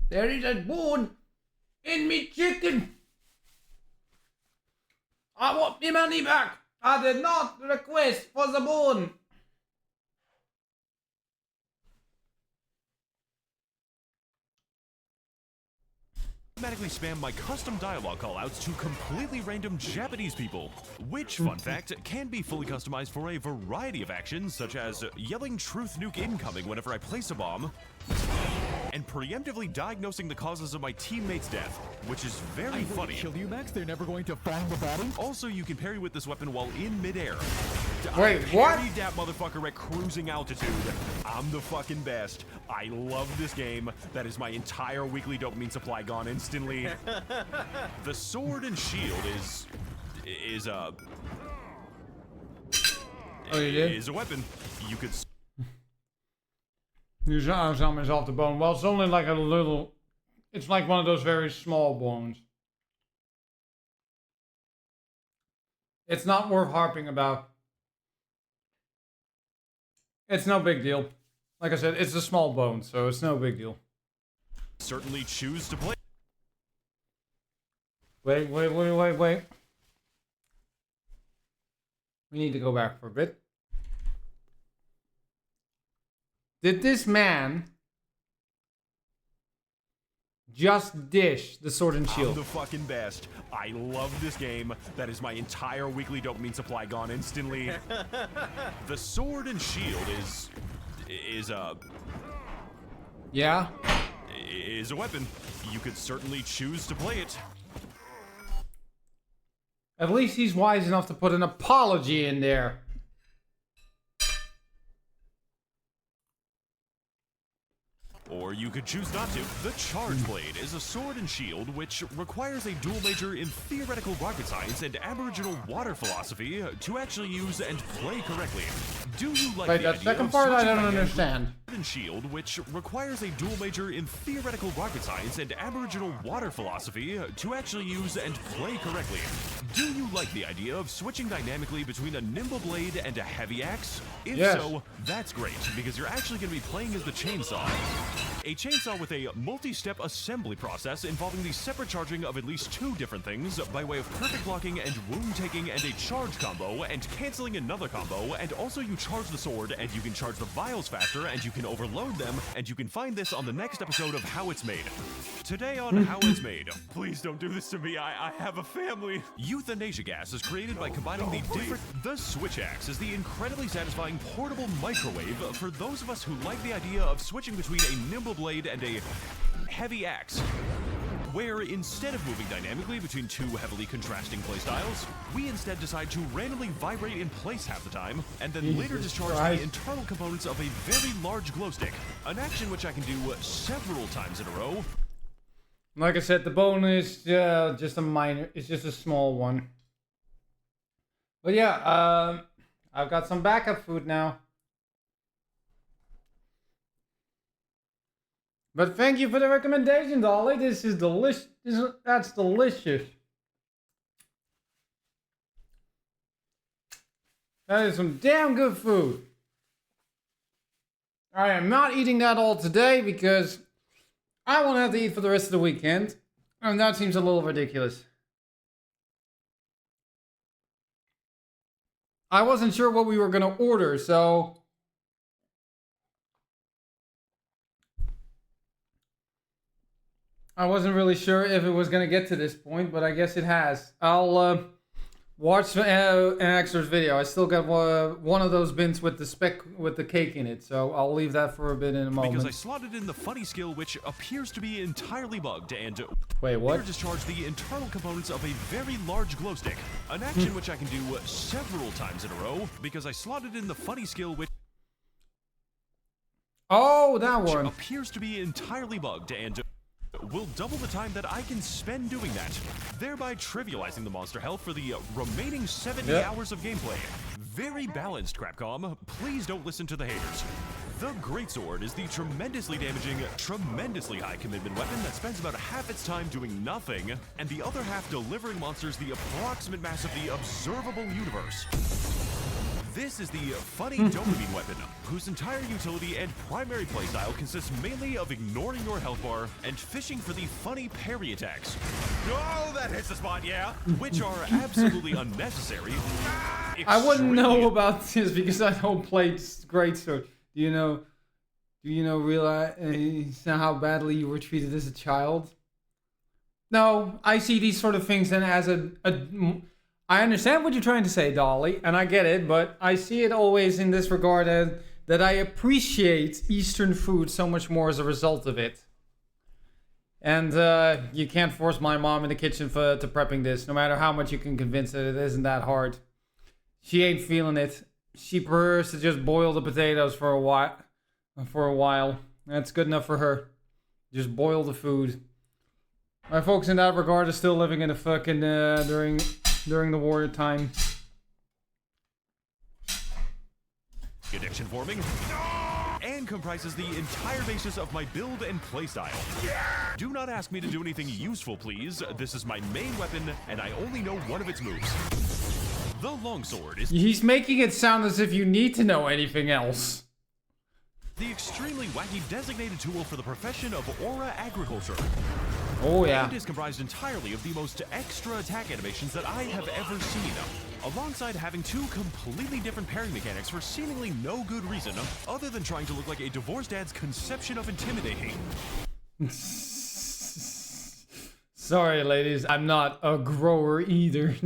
There is a bone in me chicken. I want my money back. I did not request for the bone. automatically spam my custom dialogue callouts to completely random Japanese people, which, fun fact, can be fully customized for a variety of actions, such as yelling truth nuke incoming whenever I place a bomb, and preemptively diagnosing the causes of my teammate's death, which is very funny. Kill you, Max. They're never going to find the body. Also, you can parry with this weapon while in midair. Wait, I what? parried that motherfucker at cruising altitude. I'm the fucking best. I love this game. That is my entire weekly dopamine supply gone instantly. The sword and shield is a weapon. You could. Nu zou mezelf de bone. Well, it's only like a little. It's like one of those very small bones. It's not worth harping about. It's no big deal. Like I said, it's a small bone, so it's no big deal. Certainly choose to play. Wait. We need to go back for a bit. Did this man just dish the sword and I'm shield? the fucking best. I love this game. That is my entire weekly dopamine supply gone instantly. The sword and shield is a Yeah? weapon. You could certainly choose to play it. At least he's wise enough to put an apology in there. Or you could choose not to. The Charge Blade is a sword and shield which requires a dual major in theoretical rocket science and Aboriginal water philosophy to actually use and play correctly. Do you like Wait, the that idea second of part I switching don't dynamically understand. and shield, which requires a dual major in theoretical rocket science and Aboriginal water philosophy to actually use and play correctly? Do you like the idea of switching dynamically between a nimble blade and a heavy axe? If Yes. so, that's great, because you're actually going to be playing as the chainsaw. A chainsaw with a multi-step assembly process involving the separate charging of at least 2 different things by way of perfect blocking and wound taking and a charge combo and canceling another combo, and also you charge the sword and you can charge the vials faster and you can overload them, and you can find this on the next episode of How It's Made. Today on How It's Made. Please don't do this to me, I have a family. Euthanasia gas is created by combining the Switch Axe is the incredibly satisfying portable microwave for those of us who like the idea of switching between a nimble blade and a heavy axe, where instead of moving dynamically between 2 heavily contrasting playstyles, we instead decide to randomly vibrate in place half the time, and then later discharge Christ. the internal components of a very large glow stick, an action which I can do several times in a row. Like I said, the bone is just a minor, it's just a small one. But yeah, I've got some backup food now. But thank you for the recommendation, Dolly. This is delicious. That's delicious. That is some damn good food. I am not eating that all today because I won't have to eat for the rest of the weekend. And that seems a little ridiculous. I wasn't sure what we were going to order, so I wasn't really sure if it was going to get to this point, but I guess it has. I'll watch an extra's video. I still got one of those bins with the cake in it, so I'll leave that for a bit in a moment. Because I slotted in the funny skill which appears to be entirely bugged and Wait, what? discharge the internal components of a very large glow stick, an action which I can do several times in a row because I slotted in the funny skill which Oh, that one. appears to be entirely bugged and will double the time that I can spend doing that, thereby trivializing the monster health for the remaining 70 hours of gameplay. Very balanced, Crapcom. Please don't listen to the haters. The Greatsword is the tremendously damaging, tremendously high commitment weapon that spends about half its time doing nothing, and the other half delivering monsters the approximate mass of the observable universe. This is the funny dopamine weapon, whose entire utility and primary playstyle consists mainly of ignoring your health bar and fishing for the funny parry attacks. Oh, that hits the spot, yeah! Which are absolutely unnecessary. I wouldn't know extremely about this because I don't play Greatsword. Do you know realize how badly you were treated as a child? No, I see these sort of things then as I understand what you're trying to say, Dolly, and I get it, but I see it always in this regard as that I appreciate Eastern food so much more as a result of it. And you can't force my mom in the kitchen to prepping this, no matter how much you can convince her it isn't that hard. She ain't feeling it. She prefers to just boil the potatoes for a while. That's good enough for her. Just boil the food. My folks in that regard are still living in a fucking during the war time. addiction forming. And comprises the entire basis of my build and playstyle. Do not ask me to do anything useful, please. This is my main weapon, and I only know one of its moves. The longsword is He's making it sound as if you need to know anything else. the extremely wacky designated tool for the profession of aura agriculture. Oh yeah. And is comprised entirely of the most extra attack animations that I have ever seen, alongside having two completely different parrying mechanics for seemingly no good reason, other than trying to look like a divorced dad's conception of intimidating. Sorry, ladies, I'm not a grower either.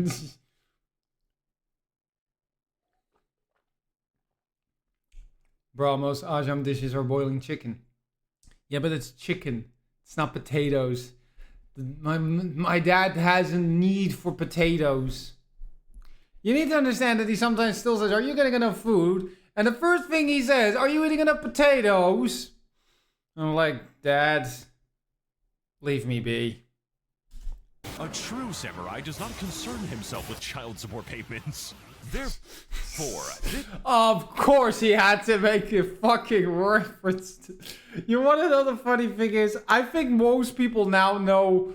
Bro, most Ajam dishes are boiling chicken. Yeah, but it's chicken. It's not potatoes. My dad has a need for potatoes. You need to understand that he sometimes still says, "Are you getting enough food?" And the first thing he says, "Are you eating enough potatoes?" I'm like, "Dad, leave me be." A true samurai does not concern himself with child support payments. Therefore, Of course he had to make a fucking reference to... You want to know the funny thing is, I think most people now know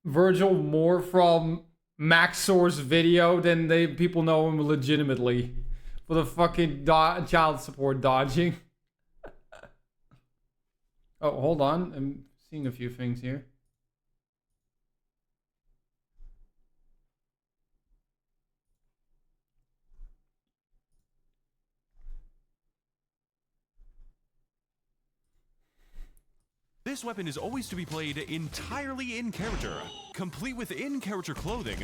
Virgil more from Maxor's video than people know him legitimately. For the fucking child support dodging. Oh, hold on. I'm seeing a few things here. this weapon is always to be played entirely in character, complete with in-character clothing,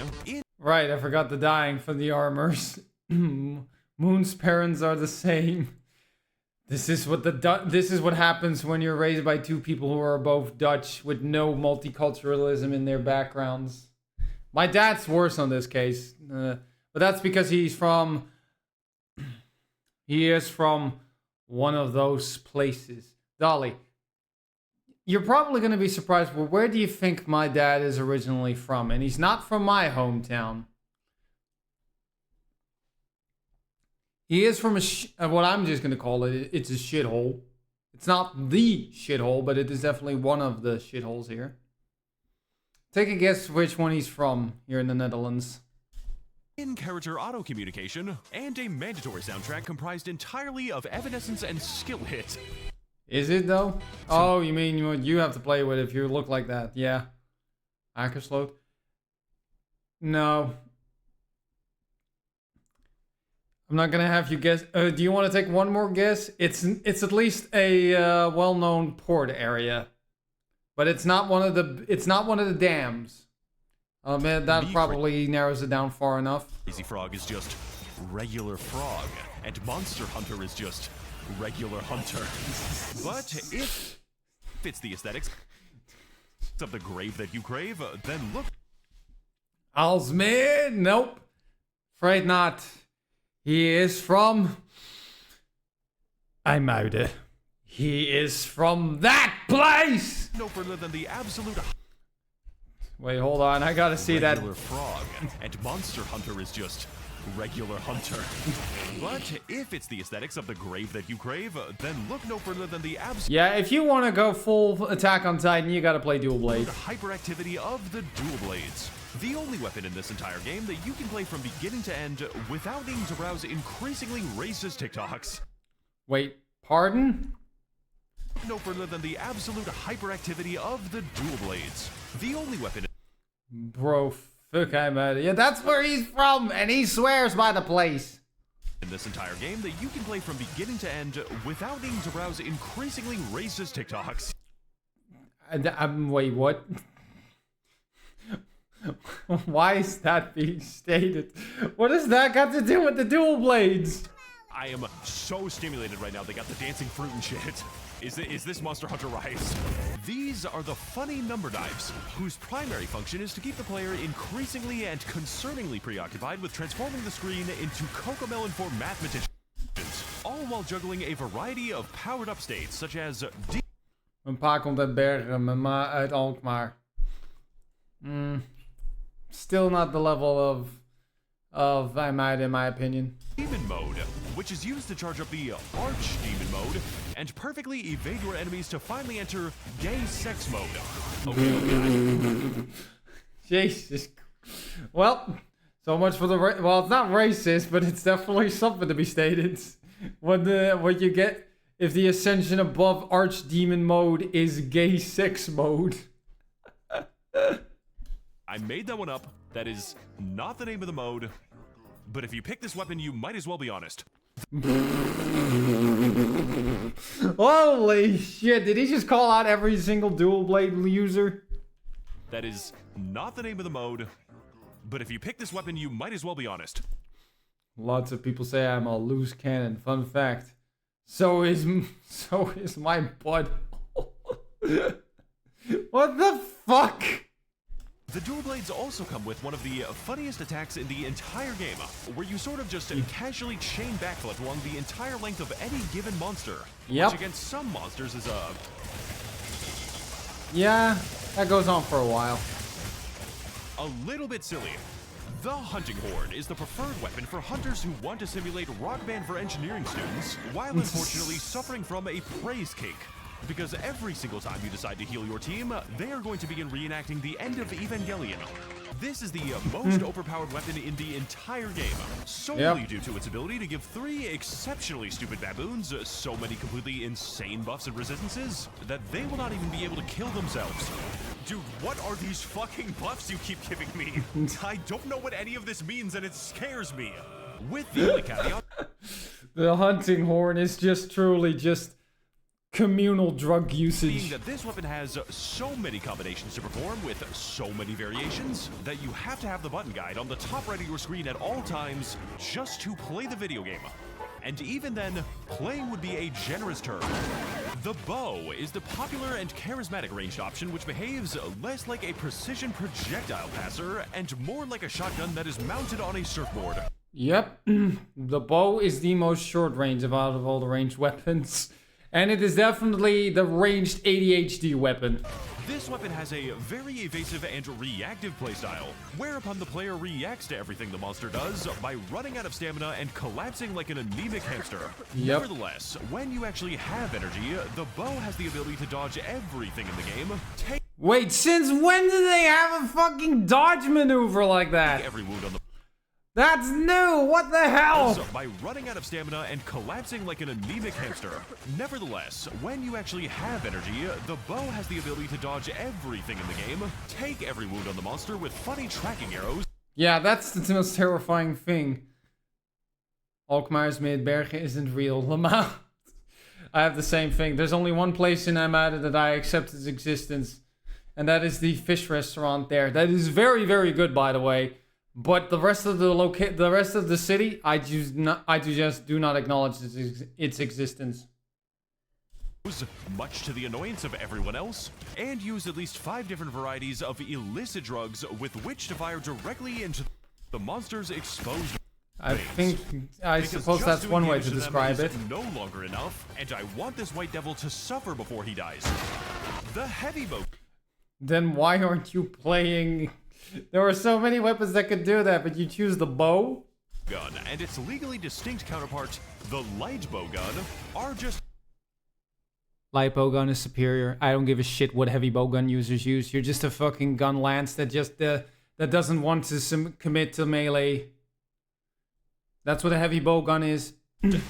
Right, I forgot the dying from the armors. Moon's parents are the same. This is what happens when you're raised by two people who are both Dutch with no multiculturalism in their backgrounds. My dad's worse on this case, but that's because he is from one of those places. Dolly, you're probably going to be surprised, but where do you think my dad is originally from? And he's not from my hometown. He is from what I'm just going to call it, it's a shithole. It's not the shithole, but it is definitely one of the shitholes here. Take a guess which one he's from here in the Netherlands. in-character auto communication, and a mandatory soundtrack comprised entirely of evanescence and skill hit. Is it though? Oh, you mean what you have to play with if you look like that? Yeah. Akersloot? No. I'm not gonna have you guess. Do you want to take one more guess? It's at least a well-known port area, but it's not one of the dams. Man, that probably narrows it down far enough. Crazy Frog is just regular frog, and Monster Hunter is just regular hunter. But if it's the aesthetics of the grave that you crave, then look. Alsmeer? Nope. Afraid not. He is from IJmuiden. He is from that place! No further than the absolute Wait, hold on. I gotta see that. regular frog, and Monster Hunter is just regular hunter. But if it's the aesthetics of the grave that you crave, then look no further than the absolute Yeah, if you want to go full Attack on Titan, you gotta play Dual Blade. hyperactivity of the dual blades. The only weapon in this entire game that you can play from beginning to end without needing to browse increasingly racist TikToks. Wait, pardon? No further than the absolute hyperactivity of the dual blades. The only weapon Bro, fuck IJmuiden. Yeah, that's where he's from, and he swears by the place. in this entire game that you can play from beginning to end without needing to browse increasingly racist TikToks. Wait, what? Why is that being stated? What has that got to do with the dual blades? I am so stimulated right now. They got the dancing fruit and shit. Is this Monster Hunter Rise? These are the funny number dives, whose primary function is to keep the player increasingly and concerningly preoccupied with transforming the screen into Cocomelon for mathematicians, all while juggling a variety of powered-up states, such as Mijn pa komt uit Bergen, mijn ma uit Alkmaar. Still not the level of IJmuiden, in my opinion. Demon Mode, which is used to charge up the Arch-Demon Mode, and perfectly evade your enemies to finally enter Gay Sex Mode. Okay. Jesus. Well, so much for the well, it's not racist, but it's definitely something to be stated. What you get if the ascension above Archdemon mode is Gay Sex Mode. I made that one up. That is not the name of the mode. But if you pick this weapon, you might as well be honest. Holy shit, did he just call out every single dual blade user? That is not the name of the mode. But if you pick this weapon, you might as well be honest. Lots of people say I'm a loose cannon. Fun fact. So is my butt. What the fuck? The dual blades also come with one of the funniest attacks in the entire game, where you sort of just casually chain backflip along the entire length of any given monster. Yep. Which against some monsters is Yeah, that goes on for a while. a little bit silly. The hunting horn is the preferred weapon for hunters who want to simulate Rock Band for engineering students, while unfortunately suffering from a praise cake. Because every single time you decide to heal your team, they are going to begin reenacting the end of Evangelion. This is the most overpowered weapon in the entire game, solely due to its ability to give 3 exceptionally stupid baboons so many completely insane buffs and resistances that they will not even be able to kill themselves. Dude, what are these fucking buffs you keep giving me? I don't know what any of this means and it scares me. With the only caveat... The hunting horn is just truly just communal drug being usage. that this weapon has so many combinations to perform with so many variations that you have to have the button guide on the top right of your screen at all times just to play the video game. And even then, playing would be a generous term. The bow is the popular and charismatic ranged option which behaves less like a precision projectile passer and more like a shotgun that is mounted on a surfboard. Yep, the bow is the most short range of out of all the ranged weapons. And it is definitely the ranged ADHD weapon. This weapon has a very evasive and reactive playstyle, whereupon the player reacts to everything the monster does by running out of stamina and collapsing like an anemic hamster. Yep. Nevertheless, when you actually have energy, the bow has the ability to dodge everything in the game, take Wait, since when do they have a fucking dodge maneuver like that? every wound on the That's new! What the hell? by running out of stamina and collapsing like an anemic hamster. Nevertheless, when you actually have energy, the bow has the ability to dodge everything in the game, take every wound on the monster with funny tracking arrows. Yeah, that's the most terrifying thing. Alkmaar's Midbergen isn't real. Lamau. I have the same thing. There's only one place in Amada that I accept its existence. And that is the fish restaurant there. That is very, very good, by the way. But the rest of the rest of the city, I just do not acknowledge its existence. Much to the annoyance of everyone else, and use at least 5 different varieties of illicit drugs with which to fire directly into the monster's exposed I veins. I Because suppose just that's doing one way damage to them describe is it. no longer enough, and I want this white devil to suffer before he dies. The heavy bow Then why aren't you playing? There were so many weapons that could do that, but you choose the bow? gun and its legally distinct counterpart, the light bow gun, are just Light bow gun is superior. I don't give a shit what heavy bow gun users use. You're just a fucking gun lance that just that doesn't want to commit to melee. That's what a heavy bow gun is.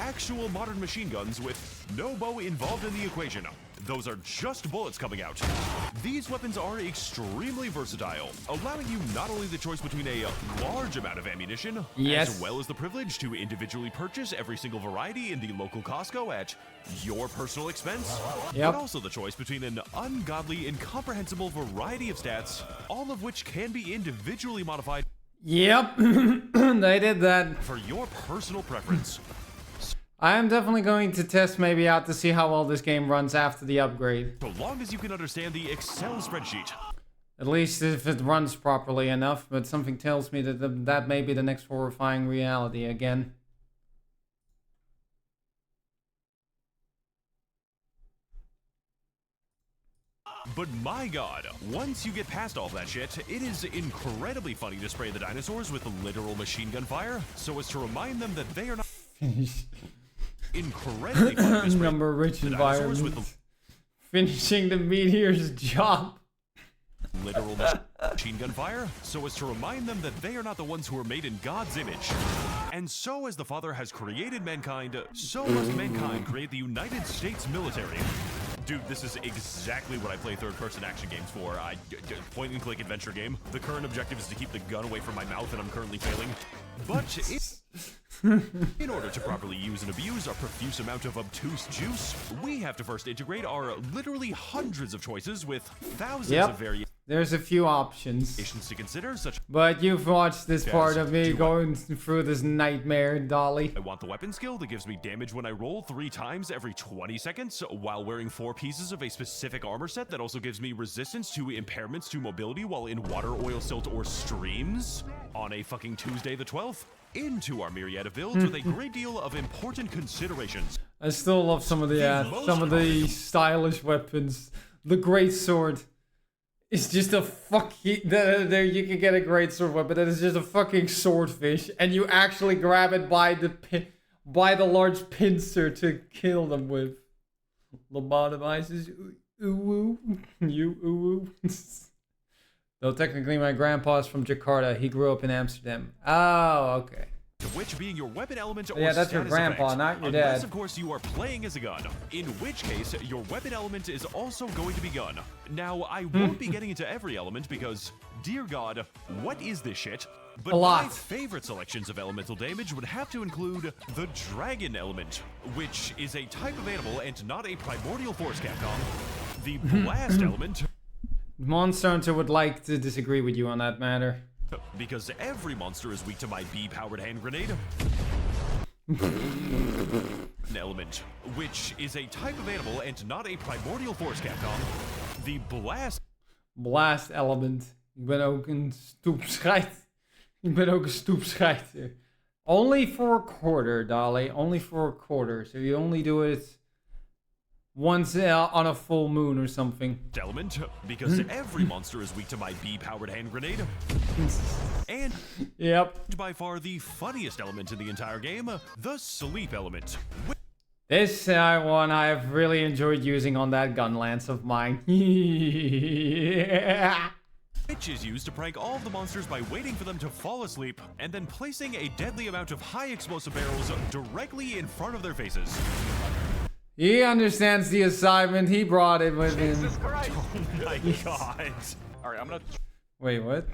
actual modern machine guns with no bow involved in the equation. Those are just bullets coming out. These weapons are extremely versatile, allowing you not only the choice between a large amount of ammunition, Yes. as well as the privilege to individually purchase every single variety in the local Costco at your personal expense, Yep. but also the choice between an ungodly, incomprehensible variety of stats, all of which can be individually modified Yep, they did that. for your personal preference. I am definitely going to test maybe out to see how well this game runs after the upgrade. So long as you can understand the Excel spreadsheet. At least if it runs properly enough, but something tells me that that may be the next horrifying reality again. But my god, once you get past all that shit, it is incredibly funny to spray the dinosaurs with literal machine gun fire, so as to remind them that they are not incredibly funny to spray Number rich the dinosaurs environment. with Finishing the meteor's job. literal machine gun fire, so as to remind them that they are not the ones who are made in God's image. And so as the Father has created mankind, so must mankind create the United States military. Dude, this is exactly what I play third-person action games for. Point-and-click adventure game. The current objective is to keep the gun away from my mouth, and I'm currently failing. But in order to properly use and abuse our profuse amount of obtuse juice, we have to first integrate our literally hundreds of choices with thousands of variations. There's a few options. To consider, such But you've watched this Yes, part of me do going through this nightmare, Dolly. I want the weapon skill that gives me damage when I roll 3 times every 20 seconds while wearing 4 pieces of a specific armor set that also gives me resistance to impairments to mobility while in water, oil, silt, or streams on a fucking Tuesday the 12th. Into our myriad of builds with a great deal of important considerations. I still love some of the stylish weapons. The great sword. It's just a fucking... There you can get a great sword weapon. That is just a fucking swordfish. And you actually grab it by the large pincer to kill them with. Lobotomizes. Ooh. You ooh. Though technically my grandpa's from Jakarta. He grew up in Amsterdam. Oh, okay. Which being your weapon element or Yeah, that's your status grandpa, effect. not your Unless, dad. of course, you are playing as a gun. In which case, your weapon element is also going to be gun. Now, I won't be getting into every element because, dear God, what is this shit? But A lot. my favorite selections of elemental damage would have to include the dragon element, which is a type of animal and not a primordial force, Capcom. The blast element, Monster Hunter would like to disagree with you on that matter. because every monster is weak to my B-powered hand grenade. An element, which is a type of animal and not a primordial force, Capcom. The Blast element. Ik ben ook een stoepschijt. Ik ben ook een stoepschijter. Only for a quarter, Dolly. Only for a quarter. So you only do it once on a full moon or something. element, because every monster is weak to my B-powered hand grenade. And Yep. by far the funniest element in the entire game, the sleep element. This one I've really enjoyed using on that gun lance of mine. Which is used to prank all of the monsters by waiting for them to fall asleep and then placing a deadly amount of high explosive barrels directly in front of their faces. He understands the assignment. He brought it with him. Jesus Christ! Oh my god. Alright, I'm gonna. Wait, what?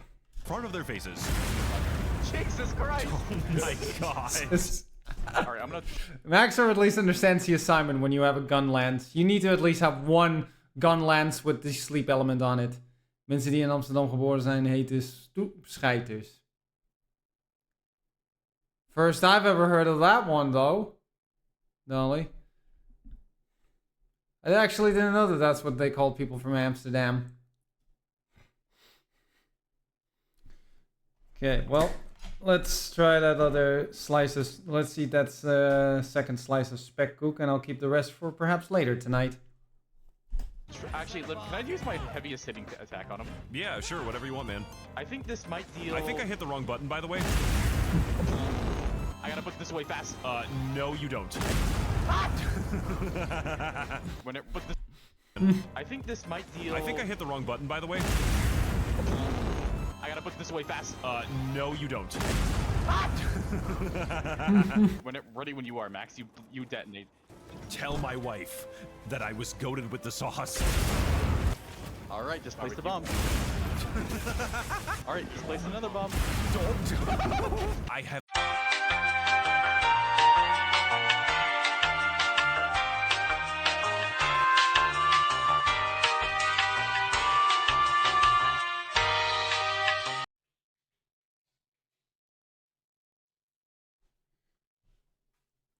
Front of their faces. Jesus Christ! Oh my god. Alright, I'm gonna. Maxor at least understands the assignment when you have a gun lance. You need to at least have one gun lance with the sleep element on it. Mensen die in Amsterdam geboren zijn heten stoepscheiters. First I've ever heard of that one though. Dolly. I actually didn't know that that's what they called people from Amsterdam. Okay, well, let's try that other slice of... Let's eat that second slice of speckkoek, and I'll keep the rest for perhaps later tonight. Actually, can I use my heaviest hitting attack on him? Yeah, sure, whatever you want, man. I think this might deal. I think I hit the wrong button, by the way. I gotta put this away fast. No, you don't. When it put this. I think this might deal. I think I hit the wrong button, by the way. I gotta put this away fast. No, you don't. Ready when you are, Max. You detonate. Tell my wife that I was goaded with the sauce. All right, just place the bomb. All right, just place another bomb. I have.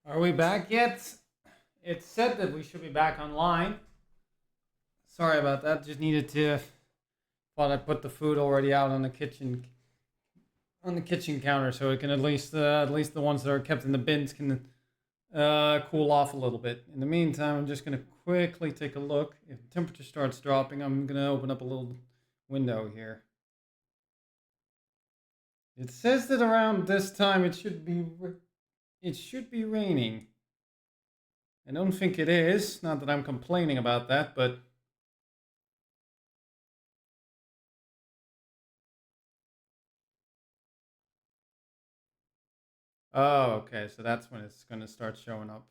Are we back yet? It said that we should be back online. Sorry about that. Just needed to. Thought I put the food already out on the kitchen counter, so it can at least the ones that are kept in the bins can cool off a little bit. In the meantime, I'm just gonna quickly take a look. If the temperature starts dropping, I'm gonna open up a little window here. It says that around this time it should be raining. I don't think it is. Not that I'm complaining about that, but oh, okay. So that's when it's going to start showing up.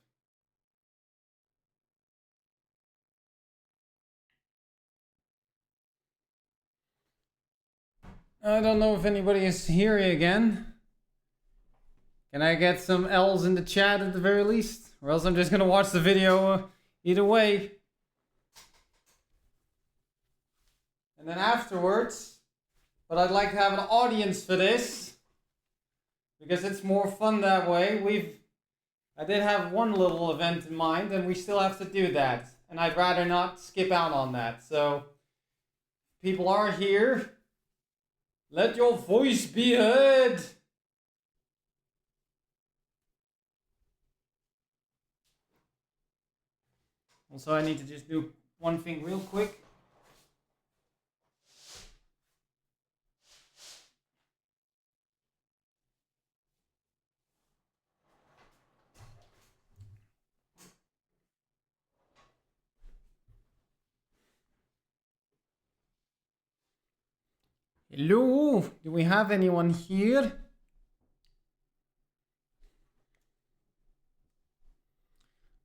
I don't know if anybody is here again. Can I get some L's in the chat at the very least? Or else I'm just gonna watch the video either way. And then afterwards, but I'd like to have an audience for this because it's more fun that way. I did have one little event in mind, and we still have to do that. And I'd rather not skip out on that. So, people are here. Let your voice be heard. Also, I need to just do one thing real quick. Hello, do we have anyone here?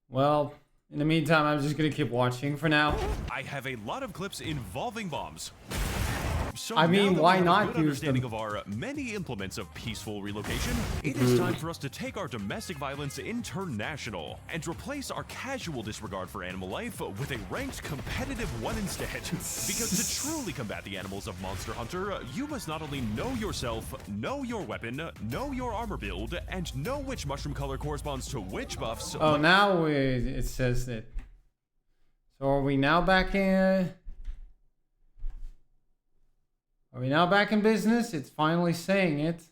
Well, in the meantime, I'm just gonna keep watching for now. I have a lot of clips involving bombs. So I mean, now that why we have not a good use them? understanding of our many implements of peaceful relocation, it is time for us to take our domestic violence international and replace our casual disregard for animal life with a ranked competitive one instead. Because to truly combat the animals of Monster Hunter, you must not only know yourself, know your weapon, know your armor build, and know which mushroom color corresponds to which buffs. Oh, now it says that. So are we now back in? Are we now back in business? It's finally saying it.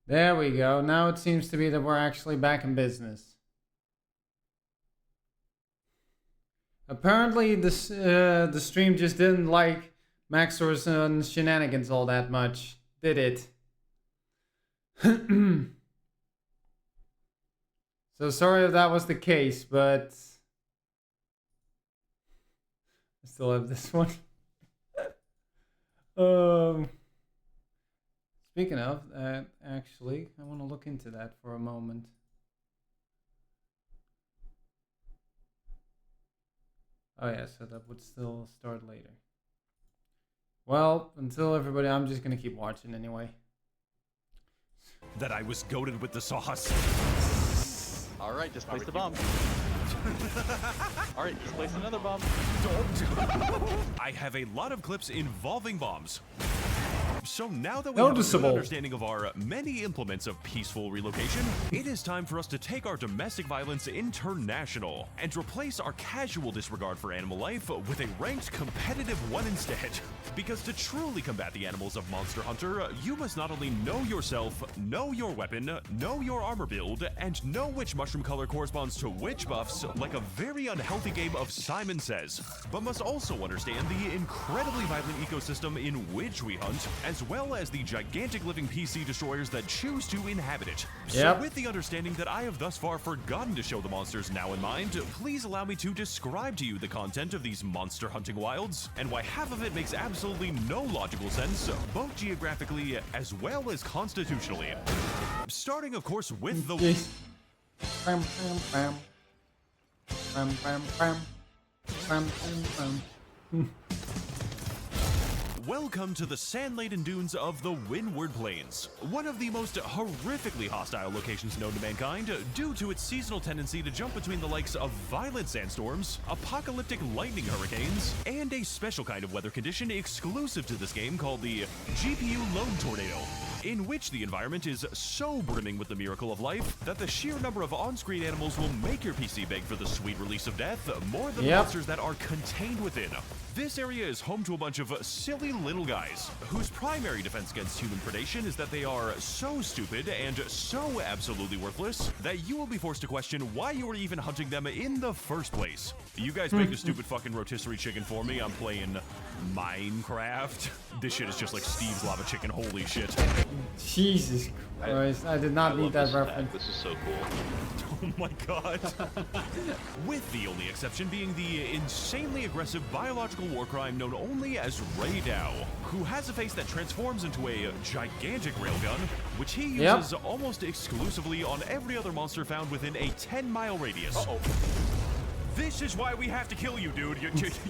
There we go. Now it seems to be that we're actually back in business. Apparently, the stream just didn't like Maxor's shenanigans all that much, did it? So sorry if that was the case, but I still have this one. Speaking of that, actually, I want to look into that for a moment. Oh yeah, so that would still start later. Well, until everybody, I'm just gonna keep watching anyway. That I was goated with the sauce. Alright, just place the bomb. Alright, just place another bomb. I have a lot of clips involving bombs. So now that we Noticeable. have a good understanding of our many implements of peaceful relocation, it is time for us to take our domestic violence international and replace our casual disregard for animal life with a ranked competitive one instead. Because to truly combat the animals of Monster Hunter, you must not only know yourself, know your weapon, know your armor build, and know which mushroom color corresponds to which buffs, like a very unhealthy game of Simon Says, but must also understand the incredibly violent ecosystem in which we hunt, as well as the gigantic living PC destroyers that choose to inhabit it. Yep. So with the understanding that I have thus far forgotten to show the monsters now in mind, please allow me to describe to you the content of these monster hunting wilds, and why half of it makes absolutely no logical sense, both geographically as well as constitutionally. Starting, of course, with the... Bam, bam, bam. Bam, bam, bam. Bam, bam, bam. Welcome to the sand-laden dunes of the Windward Plains, one of the most horrifically hostile locations known to mankind due to its seasonal tendency to jump between the likes of violent sandstorms, apocalyptic lightning hurricanes, and a special kind of weather condition exclusive to this game called the GPU Load Tornado, in which the environment is so brimming with the miracle of life that the sheer number of on-screen animals will make your PC beg for the sweet release of death more than the monsters that are contained within. This area is home to a bunch of silly little guys, whose primary defense against human predation is that they are so stupid and so absolutely worthless that you will be forced to question why you were even hunting them in the first place. You guys make a stupid fucking rotisserie chicken for me, I'm playing Minecraft. This shit is just like Steve's Lava Chicken, holy shit. Jesus Christ, I did not need that reference. This is so cool. Oh my god. With the only exception being the insanely aggressive biological war crime known only as Ray Dow, who has a face that transforms into a gigantic railgun, which he uses almost exclusively on every other monster found within a 10-mile radius. Uh-oh. This is why we have to kill you, dude.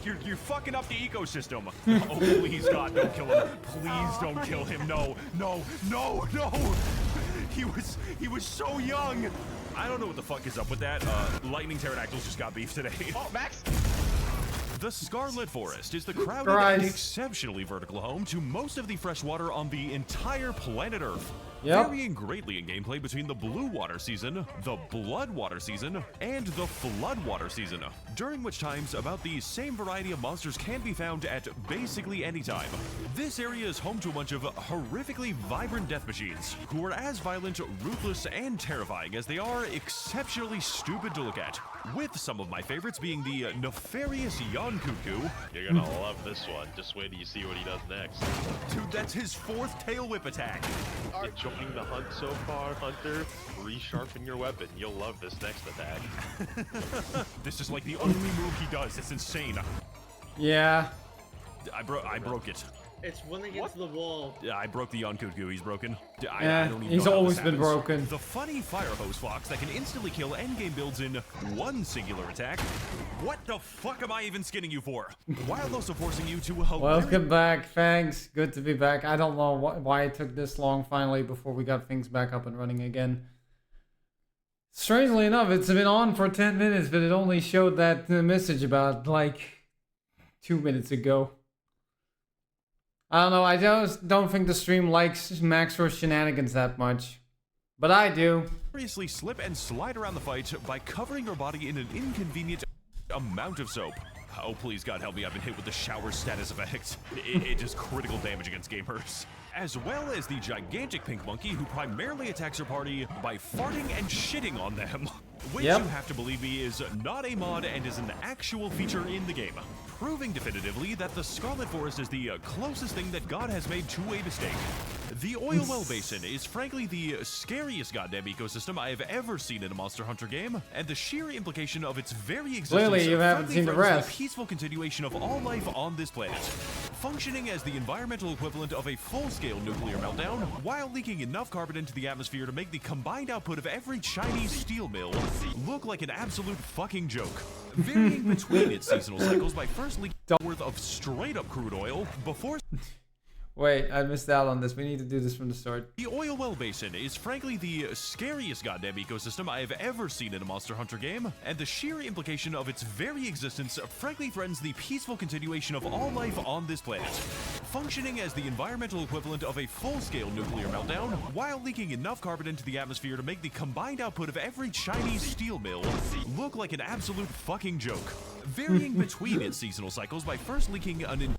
You're fucking up the ecosystem. Oh, please, God, don't kill him. Please don't kill him. No, no, no, no. He was so young. I don't know what the fuck is up with that. Lightning pterodactyls just got beef today. Oh, Max! The Scarlet Forest is the crowded Christ. and exceptionally vertical home to most of the freshwater on the entire planet Earth. Yep. Varying greatly in gameplay between the blue water season, the blood water season, and the flood water season, during which times about the same variety of monsters can be found at basically any time. This area is home to a bunch of horrifically vibrant death machines, who are as violent, ruthless, and terrifying as they are exceptionally stupid to look at, with some of my favorites being the nefarious Cuckoo. You're gonna love this one. Just wait till you see what he does next. Dude, that's his 4th tail whip attack. Enjoying the hunt so far, Hunter? Resharpen your weapon. You'll love this next attack. This is like the only move he does. It's insane. Yeah. I broke it. It's one against the wall. Yeah, I broke the Cuckoo. He's broken. I Yeah, don't even he's know how always this been happens. broken. The funny fire hose fox that can instantly kill endgame builds in one singular attack. What the fuck am I even skinning you for? While also forcing you to Welcome back. Thanks. Good to be back. I don't know why it took this long finally before we got things back up and running again. Strangely enough, it's been on for 10 minutes, but it only showed that message about like 2 minutes ago. I don't know, I just don't think the stream likes Max for shenanigans that much. But I do. Seriously slip and slide around the fight by covering your body in an inconvenient amount of soap. Oh, please, God help me, I've been hit with the shower status effect. It does critical damage against gamers. As well as the gigantic pink monkey who primarily attacks her party by farting and shitting on them. Which Yep. you have to believe me is not a mod and is an actual feature in the game. Proving definitively that the Scarlet Forest is the closest thing that God has made to a mistake. The Oil Well Basin is frankly the scariest goddamn ecosystem I have ever seen in a Monster Hunter game, and the sheer implication of its very existence Clearly you haven't frankly seen the threatens rest. peaceful continuation of all life on this planet. Functioning as the environmental equivalent of a full-scale nuclear meltdown, while leaking enough carbon into the atmosphere to make the combined output of every Chinese steel mill look like an absolute fucking joke. Varying between its seasonal cycles by first leaking worth of straight-up crude oil before... Wait, I missed out on this. We need to do this from the start. The Oil Well Basin is frankly the scariest goddamn ecosystem I have ever seen in a Monster Hunter game, and the sheer implication of its very existence frankly threatens the peaceful continuation of all life on this planet. Functioning as the environmental equivalent of a full-scale nuclear meltdown, while leaking enough carbon into the atmosphere to make the combined output of every Chinese steel mill look like an absolute fucking joke. Varying between its seasonal cycles by first leaking an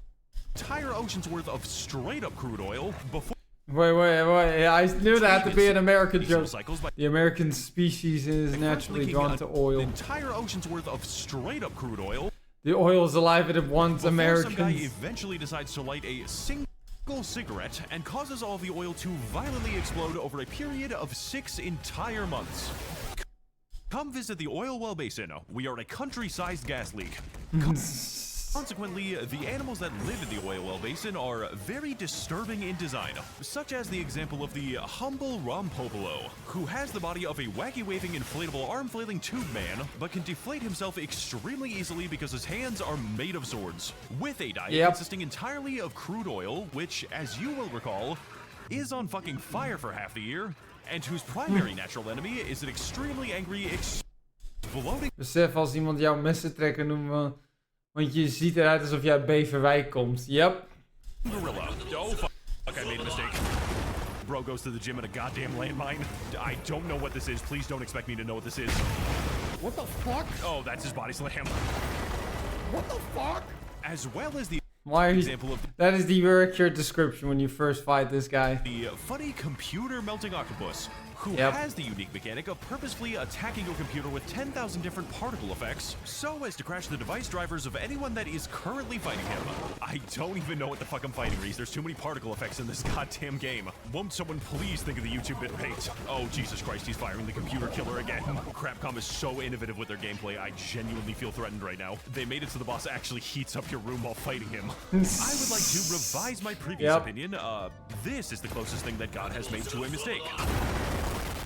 entire ocean's worth of straight-up crude oil before... Wait. I knew that had to be an American seasonal joke. cycles by The American species is naturally drawn to oil. An entire ocean's worth of straight-up crude oil. The oil is alive and it wants Before some guy Americans. eventually decides to light a single cigarette and causes all the oil to violently explode over a period of 6 entire months. Come visit the Oil Well Basin. We are a country-sized gas leak. Consequently, the animals that live in the Oil Well Basin are very disturbing in design, such as the example of the humble Rompopolo, who has the body of a wacky-waving inflatable arm-flailing tube man, but can deflate himself extremely easily because his hands are made of swords, with a diet consisting entirely of crude oil, which, as you will recall, is on fucking fire for half the year, and whose primary natural enemy is an extremely angry, exploding... Besef als iemand jouw messen trekken noemen, want je ziet eruit alsof je uit Beverwijk komt. Yep. Gorilla. Oh, fuck, I made a mistake. Bro goes to the gym in a goddamn landmine. I don't know what this is. Please don't expect me to know what this is. What the fuck? Oh, that's his body slam. What the fuck? As well as the Why are you... example of That is the very accurate description when you first fight this guy. the funny computer melting octopus, who has the unique mechanic of purposefully attacking your computer with 10,000 different particle effects, so as to crash the device drivers of anyone that is currently fighting him. I don't even know what the fuck I'm fighting, Reese. There's too many particle effects in this goddamn game. Won't someone please think of the YouTube bitrate? Oh, Jesus Christ, he's firing the computer killer again. Crapcom is so innovative with their gameplay, I genuinely feel threatened right now. They made it so the boss actually heats up your room while fighting him. I would like to revise my previous opinion. This is the closest thing that God has made to a mistake.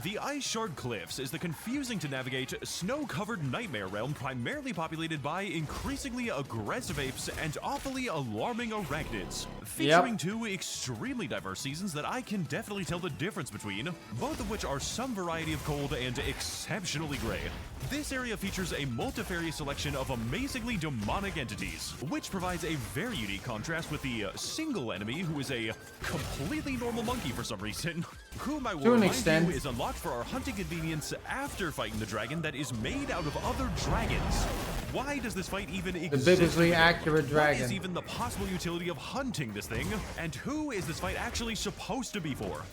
The Ice Shard Cliffs is the confusing to navigate, snow-covered nightmare realm primarily populated by increasingly aggressive apes and awfully alarming arachnids. Featuring two extremely diverse seasons that I can definitely tell the difference between, both of which are some variety of cold and exceptionally gray. This area features a multifarious selection of amazingly demonic entities, which provides a very unique contrast with the single enemy who is a completely normal monkey for some reason, whom I will remind you is unlocked for our hunting convenience after fighting the dragon that is made out of other dragons. Why does this fight even exist? The biblically accurate dragon. What is even the possible utility of hunting this thing? And who is this fight actually supposed to be for?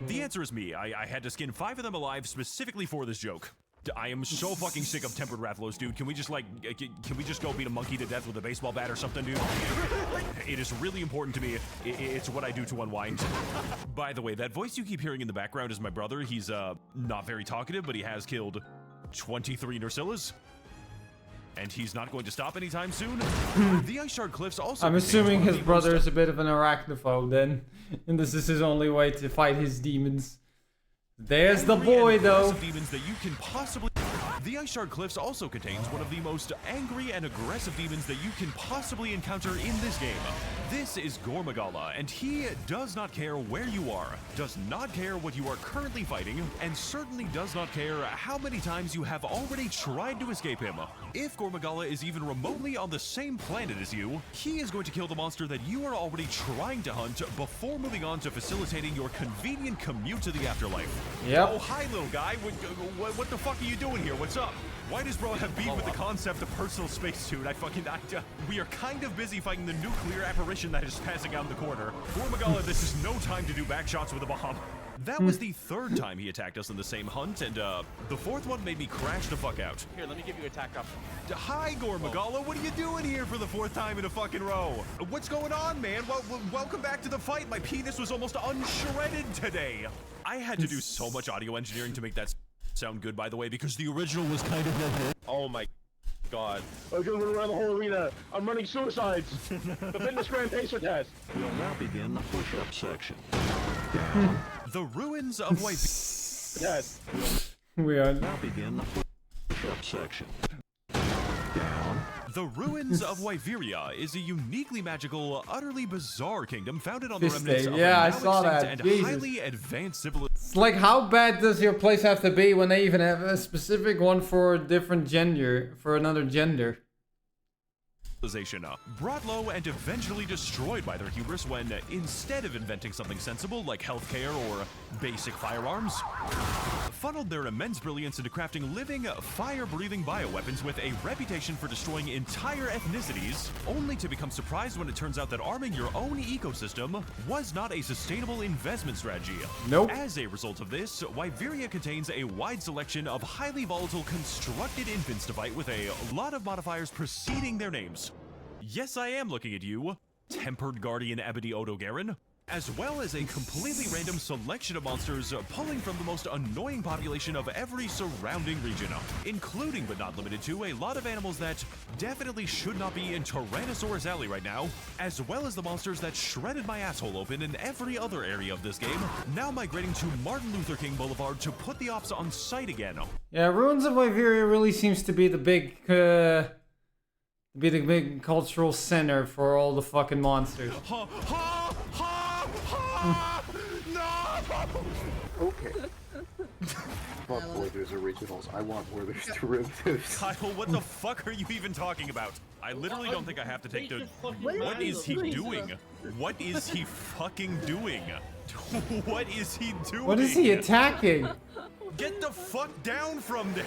The answer is me. I had to skin 5 of them alive specifically for this joke. I am so fucking sick of tempered Rathalos, dude. Can we just can we just go beat a monkey to death with a baseball bat or something, dude? It is really important to me. It's what I do to unwind. By the way, that voice you keep hearing in the background is my brother. He's not very talkative, but he has killed 23 Nersillas. And he's not going to stop anytime soon. The Ice Shard Cliffs also... I'm assuming his brother is a bit of an arachnophobe then. And this is his only way to fight his demons. There's the boy, though. Demons that you can possibly... The Ice Shard Cliffs also contains one of the most angry and aggressive demons that you can possibly encounter in this game. This is Gormagala, and he does not care where you are, does not care what you are currently fighting, and certainly does not care how many times you have already tried to escape him. If Gormagala is even remotely on the same planet as you, he is going to kill the monster that you are already trying to hunt before moving on to facilitating your convenient commute to the afterlife. Yep. Oh, hi, little guy. What the fuck are you doing here? What's up? Why does bro have beef with the concept of personal spacesuit? We are kind of busy fighting the nuclear apparition that is passing out in the corner. Gormagala, this is no time to do back shots with a bomb. That was the 3rd time he attacked us in the same hunt, and the 4th one made me crash the fuck out. Here, let me give you attack up. Hi, Gormagala. What are you doing here for the 4th time in a fucking row? What's going on, man? Welcome back to the fight. My penis was almost unshredded today. I had to do so much audio engineering to make that sound good, by the way, because the original was kind of... Oh my god. I'm gonna run around the whole arena. I'm running suicides. The fitness grand pacer test. We'll now begin the push-up section. The ruins of White... Yes. We are... Now begin the push-up section. Down. The ruins of Wyveria is a uniquely magical, utterly bizarre kingdom founded on the remnants of yeah, a I now saw that. and Jesus. highly advanced civilization. It's like, how bad does your place have to be when they even have a specific one for a different gender, for another gender? Brought low and eventually destroyed by their hubris when, instead of inventing something sensible like healthcare or basic firearms, funneled their immense brilliance into crafting living, fire-breathing bioweapons with a reputation for destroying entire ethnicities, only to become surprised when it turns out that arming your own ecosystem was not a sustainable investment strategy. Nope. As a result of this, Wyveria contains a wide selection of highly volatile constructed infants to fight with a lot of modifiers preceding their names. Yes, I am looking at you, Tempered Guardian Ebony Odogarin, as well as a completely random selection of monsters pulling from the most annoying population of every surrounding region, including but not limited to a lot of animals that definitely should not be in Tyrannosaurus Alley right now, as well as the monsters that shredded my asshole open in every other area of this game, now migrating to Martin Luther King Boulevard to put the ops on site again. Yeah, Ruins of Wyveria really seems to be the big cultural center for all the fucking monsters. Ha, ha, ha, ha, no! Okay. Fuck Werther's originals. I want Werther's derivatives. Kyle, what the fuck are you even talking about? I literally don't think I have to take the... What is he doing? What is he fucking doing? What is he doing? What is he attacking? Get the fuck down from there!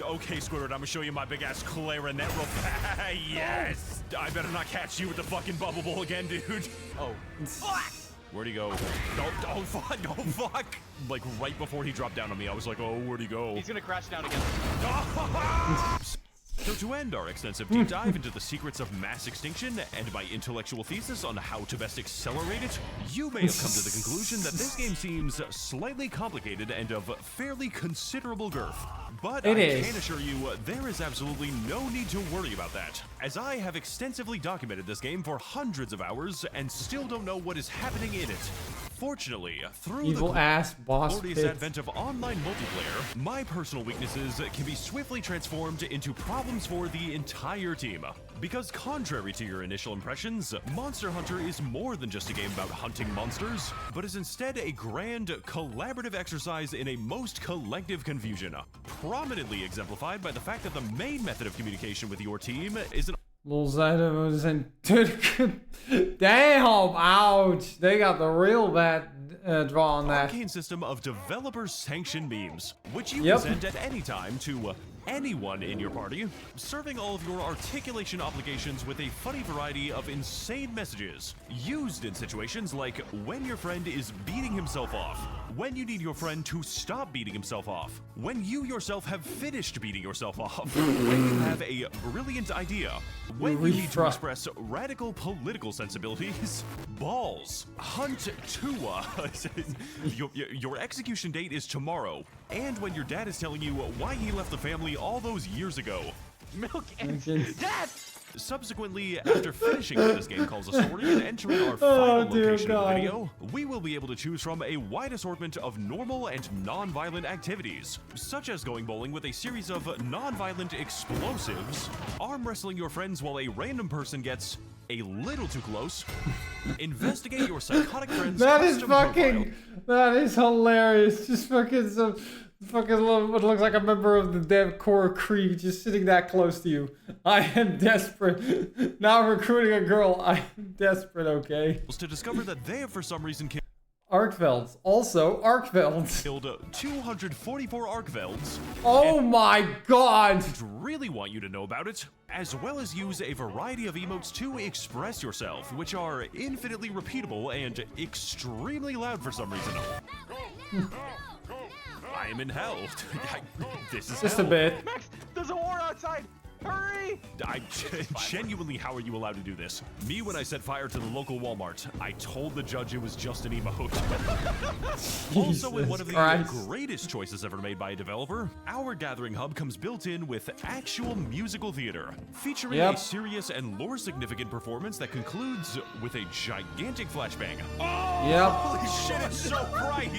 Okay, Squidward, I'm gonna show you my big-ass clarinet real fast. Yes! I better not catch you with the fucking bubble bowl again, dude. Oh. Fuck! Where'd he go? Don't fuck, don't fuck! Like, right before he dropped down on me, I was like, oh, where'd he go? He's gonna crash down again. So to end our extensive deep dive into the secrets of mass extinction and my intellectual thesis on how to best accelerate it, you may have come to the conclusion that this game seems slightly complicated and of fairly considerable girth. But I can assure you, there is absolutely no need to worry about that, as I have extensively documented this game for hundreds of hours and still don't know what is happening in it. Unfortunately, through Evil the ass boss glorious pit. advent of online multiplayer, my personal weaknesses can be swiftly transformed into problems for the entire team. Because contrary to your initial impressions, Monster Hunter is more than just a game about hunting monsters, but is instead a grand, collaborative exercise in a most collective confusion, prominently exemplified by the fact that the main method of communication with your team is an Lil Zyda was in. Damn! Ouch! They got the real bad draw on that. arcane system of developer-sanctioned memes, which you Yep. present at any time to anyone in your party, serving all of your articulation obligations with a funny variety of insane messages, used in situations like when your friend is beating himself off, when you need your friend to stop beating himself off, when you yourself have finished beating yourself off, when you have a brilliant idea, when you need to express radical political sensibilities, balls, hunt Tua, your execution date is tomorrow, and when your dad is telling you why he left the family all those years ago. Milk and death! Subsequently, after finishing what this game calls a story and entering our final location of the video, we will be able to choose from a wide assortment of normal and non-violent activities, such as going bowling with a series of non-violent explosives, arm wrestling your friends while a random person gets a little too close, investigate your psychotic friend's That is custom fucking. profile. That is hilarious. Just fucking some. Fucking what looks like a member of the Dev Core Creed just sitting that close to you. I am desperate. Now recruiting a girl. I am desperate, okay? To discover that they have for some reason Arkvelds. Also, Arkvelds. killed 244 Arkvelds. Oh my god! Really want you to know about it, as well as use a variety of emotes to express yourself, which are infinitely repeatable and extremely loud for some reason. I am in hell. This is Just hell. a bit. Max, there's a war outside! Hurry! Genuinely, how are you allowed to do this? Me, when I set fire to the local Walmart, I told the judge it was just an emote. Also, in one of the Christ. greatest choices ever made by a developer, our Gathering Hub comes built in with actual musical theater, featuring Yep. a serious and lore-significant performance that concludes with a gigantic flashbang. Yep. Holy shit, it's so bright!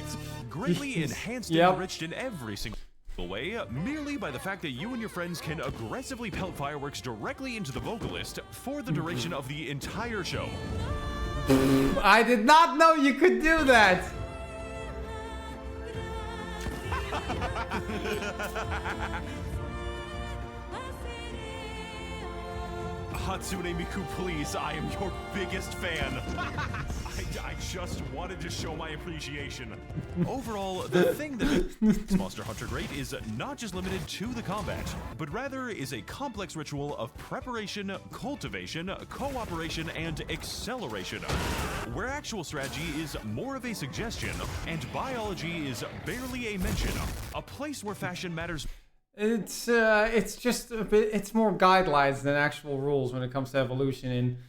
Greatly enhanced Yep. and enriched in every single way, merely by the fact that you and your friends can aggressively pelt fireworks directly into the vocalist for the duration of the entire show. I did not know you could do that! Hatsune Miku, please, I am your biggest fan. I just wanted to show my appreciation. Overall, the thing that makes Monster Hunter great is not just limited to the combat, but rather is a complex ritual of preparation, cultivation, cooperation, and acceleration, where actual strategy is more of a suggestion, and biology is barely a mention, a place where fashion matters. It's just a bit. It's more guidelines than actual rules when it comes to evolution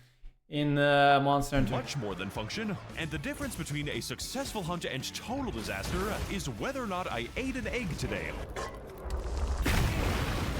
in Monster Hunter. Much more than function, and the difference between a successful hunt and total disaster is whether or not I ate an egg today.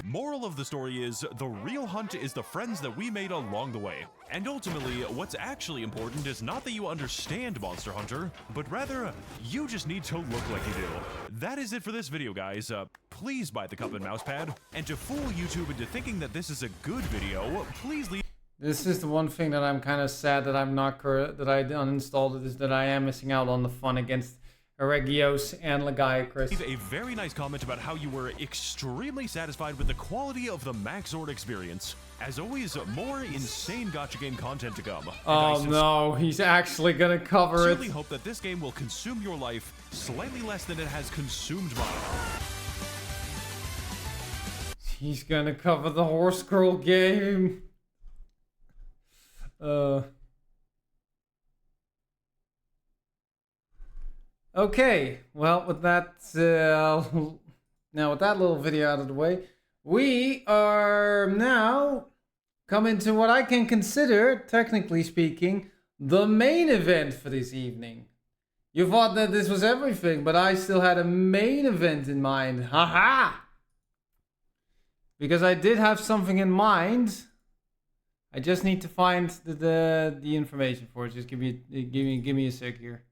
Moral of the story is, the real hunt is the friends that we made along the way. And ultimately, what's actually important is not that you understand Monster Hunter, but rather, you just need to look like you do. That is it for this video, guys. Please buy the cup and mouse pad, and to fool YouTube into thinking that this is a good video, please leave This is the one thing that I'm kind of sad that I'm not that I uninstalled it, is that I am missing out on the fun against Eregios and Lagiacrus. Leave a very nice comment about how you were extremely satisfied with the quality of the Maxord experience. As always, more insane gacha game content to come. Oh no, he's actually gonna cover I it. sincerely hope that this game will consume your life slightly less than it has consumed mine. He's gonna cover the Horse Girl game. Okay, well, with that, now with that little video out of the way, we are now coming to what I can consider, technically speaking, the main event for this evening. You thought that this was everything, but I still had a main event in mind. Haha! Because I did have something in mind. I just need to find the information for it. Just give me a sec here.